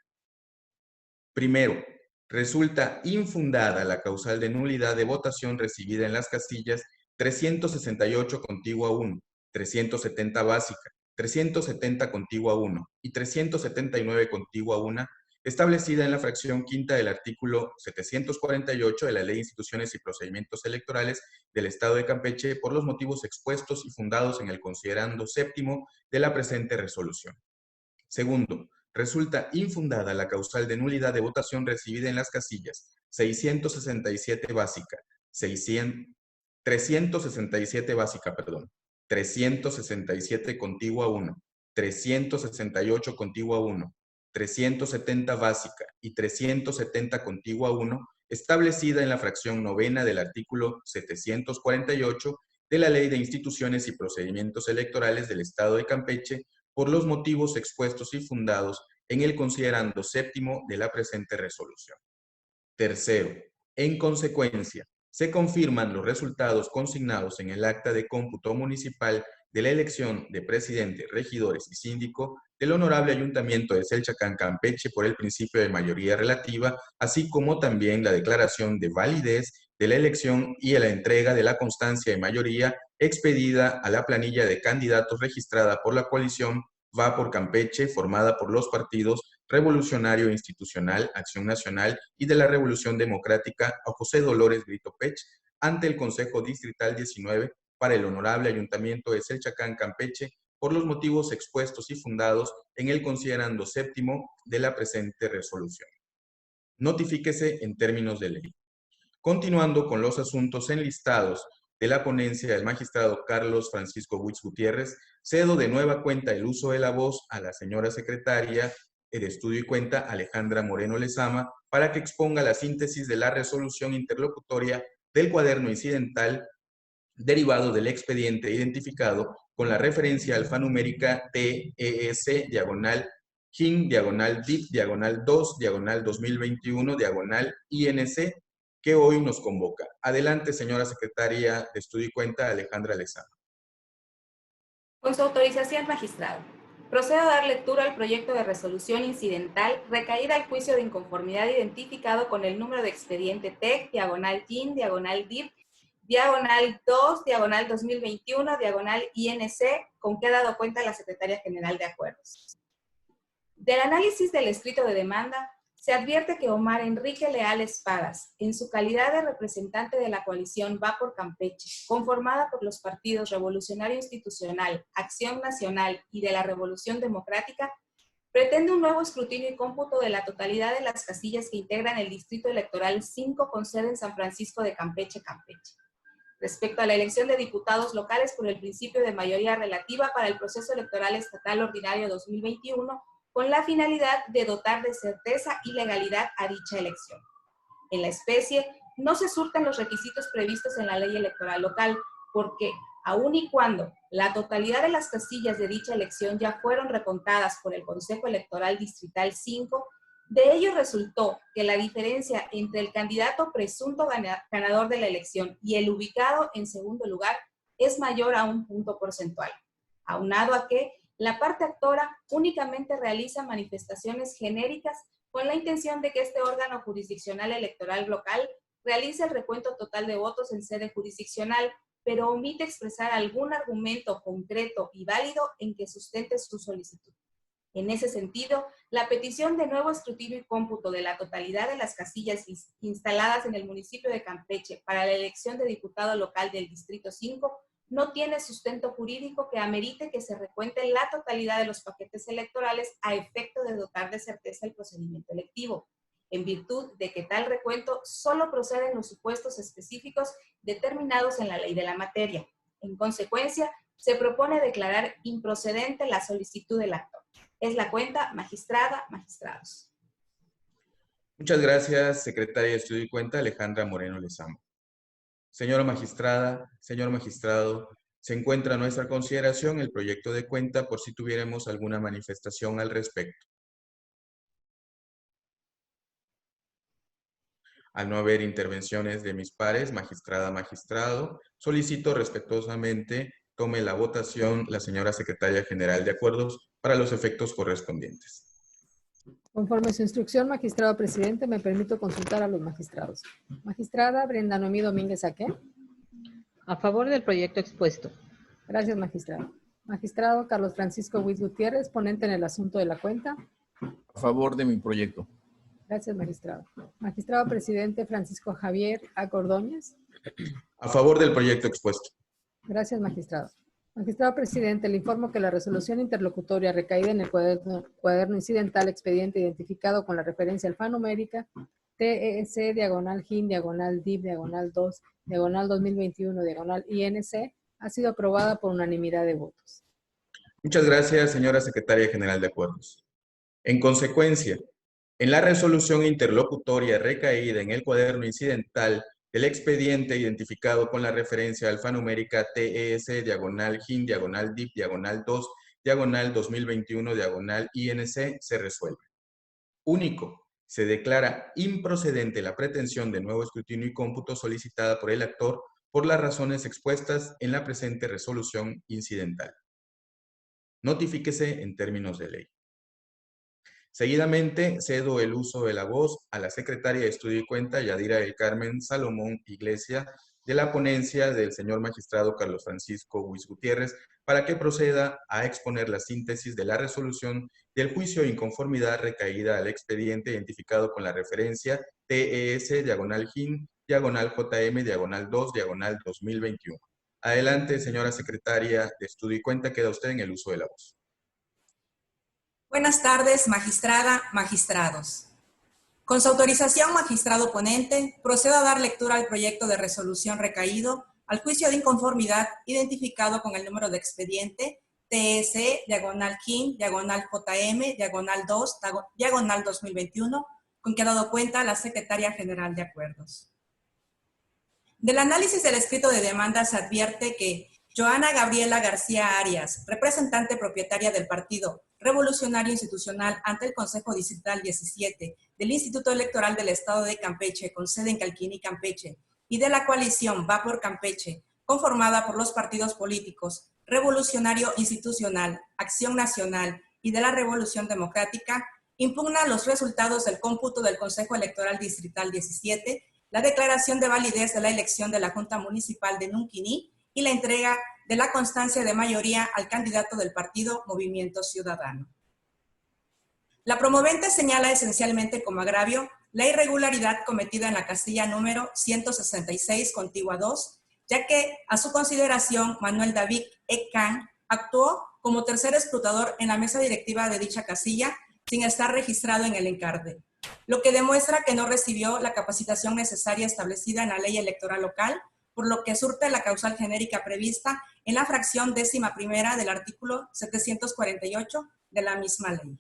Primero, resulta infundada la causal de nulidad de votación recibida en las casillas 368 contigua 1, 370 básica, 370 contigua 1 y 379 contigua 1, establecida en la fracción quinta del artículo 748 de la Ley de Instituciones y Procedimientos Electorales del Estado de Campeche por los motivos expuestos y fundados en el considerando séptimo de la presente resolución. Segundo, resulta infundada la causal de nulidad de votación recibida en las casillas 667 básica, 367 básica, 367 contigua 1, 368 contigua 1, 370 básica y 370 contigua 1, establecida en la fracción novena del artículo 748 de la Ley de Instituciones y Procedimientos Electorales del Estado de Campeche por los motivos expuestos y fundados en el considerando séptimo de la presente resolución. Tercero, en consecuencia, se confirman los resultados consignados en el acta de cómputo municipal de la elección de presidente, regidores y síndico del Honorable Ayuntamiento de Selchacán, Campeche, por el principio de mayoría relativa, así como también la declaración de validez de la elección y a la entrega de la constancia de mayoría expedida a la planilla de candidatos registrada por la coalición Va por Campeche, formada por los partidos Revolucionario Institucional, Acción Nacional y de la Revolución Democrática a José Dolores Brito Pech ante el Consejo Distrital 19 para el Honorable Ayuntamiento de Selchacán, Campeche, por los motivos expuestos y fundados en el considerando séptimo de la presente resolución. Notifíquese en términos de ley. Continuando con los asuntos enlistados de la ponencia del magistrado Carlos Francisco Huitz Gutiérrez, cedo de nueva cuenta el uso de la voz a la señora secretaria de Estudio y Cuenta, Alejandra Moreno Lezama, para que exponga la síntesis de la resolución interlocutoria del cuaderno incidental derivado del expediente identificado con la referencia alfanumérica TES/DIN/2/2021/INC que hoy nos convoca. Adelante, señora secretaria de Estudio y Cuenta, Alejandra Lezama. Con su autorización, magistrado, procedo a dar lectura al proyecto de resolución incidental recaída al juicio de inconformidad identificado con el número de expediente TEC/GIN/DIR/2/2021/INC, con que ha dado cuenta la Secretaria General de Acuerdos. Del análisis del escrito de demanda, se advierte que Omar Enrique Leal Espadas, en su calidad de representante de la coalición Va por Campeche, conformada por los partidos Revolucionario Institucional, Acción Nacional y de la Revolución Democrática, pretende un nuevo escrutinio y cómputo de la totalidad de las casillas que integran el Distrito Electoral 5 con sede en San Francisco de Campeche, Campeche. Respecto a la elección de diputados locales por el principio de mayoría relativa para el proceso electoral estatal ordinario 2021, con la finalidad de dotar de certeza y legalidad a dicha elección. En la especie, no se surten los requisitos previstos en la ley electoral local, porque, aun y cuando la totalidad de las casillas de dicha elección ya fueron recontadas por el Consejo Electoral Distrital 5, de ello resultó que la diferencia entre el candidato presunto ganador de la elección y el ubicado en segundo lugar es mayor a 1 punto porcentual, aunado a que la parte actora únicamente realiza manifestaciones genéricas con la intención de que este órgano jurisdiccional electoral local realice el recuento total de votos en sede jurisdiccional, pero omite expresar algún argumento concreto y válido en que sustente su solicitud. En ese sentido, la petición de nuevo escrutinio y cómputo de la totalidad de las casillas instaladas en el municipio de Campeche para la elección de diputado local del Distrito 5 no tiene sustento jurídico que amerite que se recuente la totalidad de los paquetes electorales a efecto de dotar de certeza el procedimiento electivo, en virtud de que tal recuento solo procede en los supuestos específicos determinados en la ley de la materia. En consecuencia, se propone declarar improcedente la solicitud del acto. Es la cuenta, magistrada, magistrados. Muchas gracias, secretaria de Estudio y Cuenta, Alejandra Moreno Lezama. Señora magistrada, señor magistrado, se encuentra a nuestra consideración el proyecto de cuenta por si tuviéramos alguna manifestación al respecto. Al no haber intervenciones de mis pares, magistrada, magistrado, solicito respetuosamente tome la votación la señora secretaria general de Acuerdos para los efectos correspondientes. Conforme a su instrucción, magistrado presidente, me permito consultar a los magistrados. Magistrada Brenda Noemí Domínguez Aque. A favor del proyecto expuesto. Gracias, magistrado. Magistrado Carlos Francisco Huitz Gutiérrez, ponente en el asunto de la cuenta. A favor de mi proyecto. Gracias, magistrado. Magistrado presidente Francisco Javier A. Ordóñez. A favor del proyecto expuesto. Gracias, magistrado. Magistrado presidente, le informo que la resolución interlocutoria recaída en el cuaderno incidental expediente identificado con la referencia alfanumérica TEC/DIN/2/2021/INC ha sido aprobada por unanimidad de votos. Muchas gracias, señora secretaria general de Acuerdos. En consecuencia, en la resolución interlocutoria recaída en el cuaderno incidental del expediente identificado con la referencia alfanumérica TES/DIN/2/2021/INC se resuelve. Único, se declara improcedente la pretensión de nuevo escrutinio y cómputo solicitada por el actor por las razones expuestas en la presente resolución incidental. Notifíquese en términos de ley. Seguidamente, cedo el uso de la voz a la secretaria de Estudio y Cuenta, Yadira del Carmen Salomón Iglesia, de la ponencia del señor magistrado Carlos Francisco Huitz Gutiérrez, para que proceda a exponer la síntesis de la resolución del juicio de inconformidad recaída al expediente identificado con la referencia TES/JM/2/2021. Adelante, señora secretaria de Estudio y Cuenta, queda usted en el uso de la voz. Buenas tardes, magistrada, magistrados. Con su autorización, magistrado ponente, procedo a dar lectura al proyecto de resolución recaído al juicio de inconformidad identificado con el número de expediente TSE/JM/2/2021, con que ha dado cuenta la Secretaría General de Acuerdos. Del análisis del escrito de demanda se advierte que Joana Gabriela García Arias, representante propietaria del Partido Revolucionario Institucional ante el Consejo Distrital 17 del Instituto Electoral del Estado de Campeche, con sede en Calquini, Campeche, y de la coalición Va por Campeche, conformada por los partidos políticos Revolucionario Institucional, Acción Nacional y de la Revolución Democrática, impugna los resultados del cómputo del Consejo Electoral Distrital 17, la declaración de validez de la elección de la Junta Municipal de Nunquini y la entrega de la constancia de mayoría al candidato del partido Movimiento Ciudadano. La promovente señala esencialmente como agravio la irregularidad cometida en la casilla número 166, contigua 2, ya que a su consideración Manuel David Ecan actuó como tercer escrutador en la mesa directiva de dicha casilla sin estar registrado en el encarte, lo que demuestra que no recibió la capacitación necesaria establecida en la ley electoral local, por lo que surte la causal genérica prevista en la fracción 11ª del artículo 748 de la misma ley.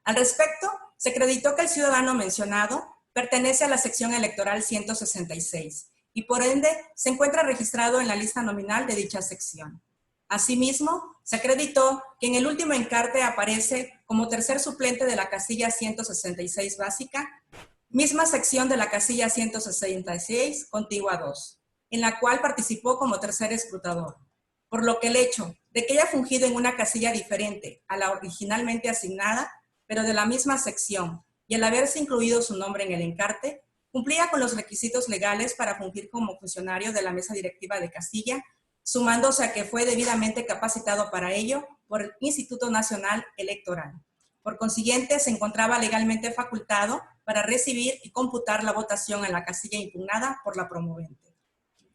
Al respecto, se acreditó que el ciudadano mencionado pertenece a la sección electoral 166 y por ende se encuentra registrado en la lista nominal de dicha sección. Asimismo, se acreditó que en el último encarte aparece como tercer suplente de la casilla 166 básica, misma sección de la casilla 166, contigua 2, en la cual participó como tercer escrutador, por lo que el hecho de que haya fungido en una casilla diferente a la originalmente asignada, pero de la misma sección, y al haberse incluido su nombre en el encarte, cumplía con los requisitos legales para fungir como funcionario de la mesa directiva de casilla, sumándose a que fue debidamente capacitado para ello por el Instituto Nacional Electoral. Por consiguiente, se encontraba legalmente facultado para recibir y computar la votación en la casilla impugnada por la promovente.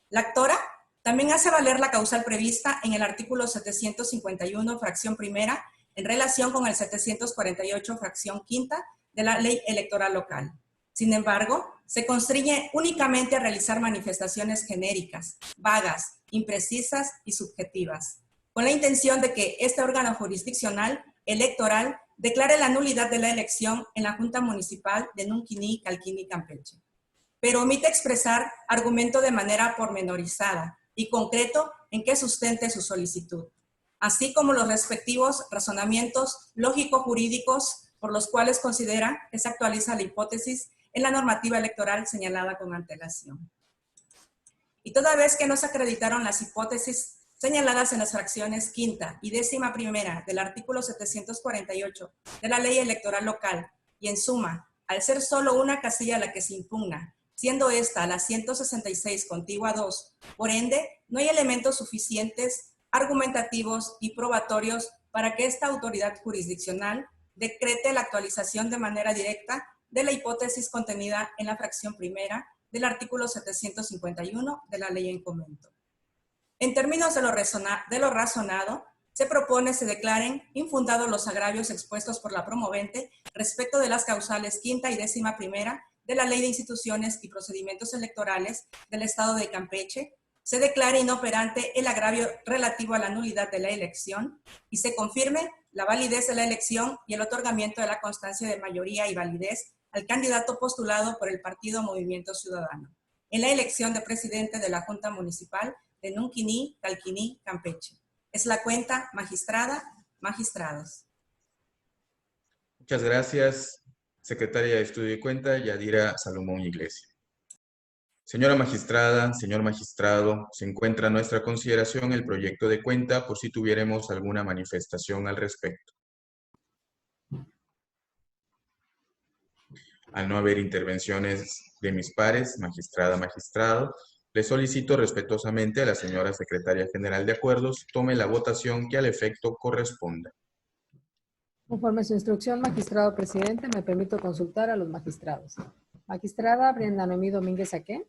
La actora también hace valer la causal prevista en el artículo 751, fracción primera, en relación con el 748, fracción quinta, de la Ley Electoral Local. Sin embargo, se constriñe únicamente a realizar manifestaciones genéricas, vagas, imprecisas y subjetivas, con la intención de que este órgano jurisdiccional electoral declare la nulidad de la elección en la Junta Municipal de Nunquini, Calquini, Campeche, pero omite expresar argumento de manera pormenorizada y concreto en que sustente su solicitud, así como los respectivos razonamientos lógico-jurídicos por los cuales considera que se actualiza la hipótesis en la normativa electoral señalada con antelación. Y toda vez que no se acreditaron las hipótesis señaladas en las fracciones quinta y 11ª del artículo 748 de la Ley Electoral Local, y en suma, al ser solo una casilla la que se impugna, siendo esta la 166 contigua 2, por ende, no hay elementos suficientes, argumentativos y probatorios para que esta autoridad jurisdiccional decrete la actualización de manera directa de la hipótesis contenida en la fracción primera del artículo 751 de la ley en comento. En términos de lo razonado, se propone se declaren infundados los agravios expuestos por la promovente respecto de las causales quinta y 11ª de la Ley de Instituciones y Procedimientos Electorales del Estado de Campeche, se declare inoperante el agravio relativo a la nulidad de la elección y se confirme la validez de la elección y el otorgamiento de la constancia de mayoría y validez al candidato postulado por el partido Movimiento Ciudadano en la elección de presidente de la Junta Municipal de Nunquini, Calquini, Campeche. Es la cuenta, magistrada, magistrados. Muchas gracias, secretaria de Estudio y Cuenta, Yadira Salomón Iglesia. Señora magistrada, señor magistrado, se encuentra a nuestra consideración el proyecto de cuenta por si tuviéramos alguna manifestación al respecto. Al no haber intervenciones de mis pares, magistrada, magistrado, Le solicito respetuosamente a la señora Secretaria General de Acuerdos tome la votación que al efecto corresponda. Conforme a su instrucción, magistrado presidente, me permito consultar a los magistrados. Magistrada Brenda Noemí Domínguez Aque.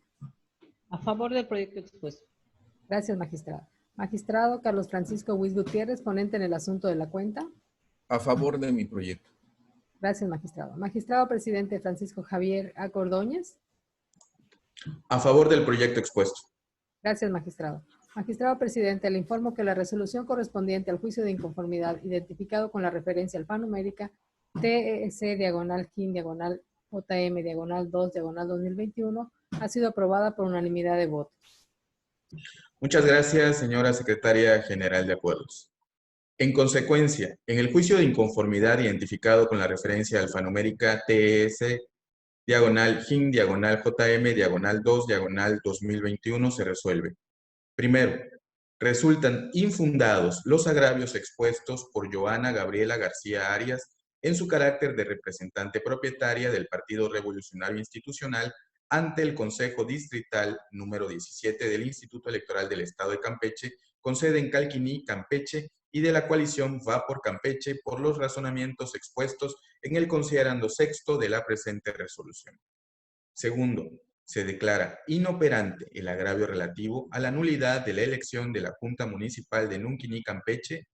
A favor del proyecto expuesto. Gracias, magistrado. Magistrado Carlos Francisco Huiz Gutiérrez, ponente en el asunto de la cuenta. A favor de mi proyecto. Gracias, magistrado. Magistrado presidente Francisco Javier A. Ordóñez. A favor del proyecto expuesto. Gracias, magistrado. Magistrado presidente, le informo que la resolución correspondiente al juicio de inconformidad identificado con la referencia alfanumérica TEC/JM/2/2021 ha sido aprobada por unanimidad de votos. Muchas gracias, señora Secretaria General de Acuerdos. En consecuencia, en el juicio de inconformidad identificado con la referencia alfanumérica TS/JM/2/2021 se resuelve. Primero, resultan infundados los agravios expuestos por Joana Gabriela García Arias en su carácter de representante propietaria del Partido Revolucionario Institucional ante el Consejo Distrital número 17 del Instituto Electoral del Estado de Campeche, con sede en Calquiní, Campeche, y de la coalición Va por Campeche por los razonamientos expuestos en el considerando sexto de la presente resolución. Segundo, se declara inoperante el agravio relativo a la nulidad de la elección de la Junta Municipal de Nunquiní, Campeche,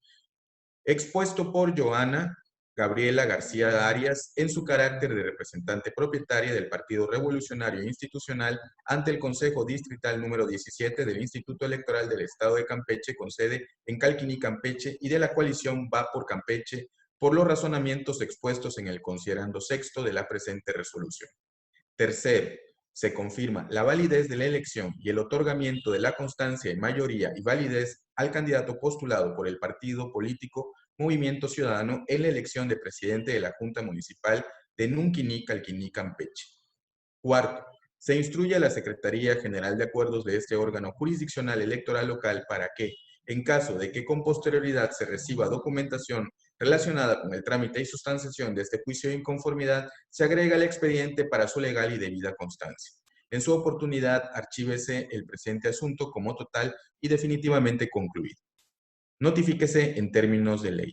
expuesto por Joana Gabriela García Arias en su carácter de representante propietaria del Partido Revolucionario Institucional ante el Consejo Distrital número 17 del Instituto Electoral del Estado de Campeche, con sede en Calquiní, Campeche, y de la coalición Va por Campeche, por los razonamientos expuestos en el considerando sexto de la presente resolución. Tercero, se confirma la validez de la elección y el otorgamiento de la constancia de mayoría y validez al candidato postulado por el partido político Movimiento Ciudadano en la elección de presidente de la Junta Municipal de Nunquiní, Calquiní, Campeche. Cuarto, se instruye a la Secretaría General de Acuerdos de este órgano jurisdiccional electoral local para que, en caso de que con posterioridad se reciba documentación relacionada con el trámite y sustanciación de este juicio de inconformidad, se agrega el expediente para su legal y debida constancia. En su oportunidad, archívese el presente asunto como total y definitivamente concluido. Notifíquese en términos de ley.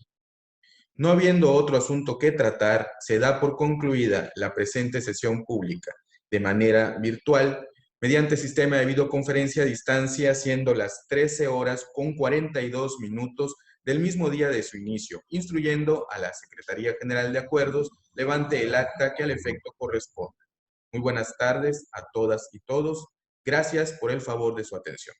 No habiendo otro asunto que tratar, se da por concluida la presente sesión pública de manera virtual, mediante sistema de videoconferencia a distancia, siendo las 13:42 del mismo día de su inicio, instruyendo a la Secretaría General de Acuerdos levante el acta que al efecto corresponda. Muy buenas tardes a todas y todos. Gracias por el favor de su atención.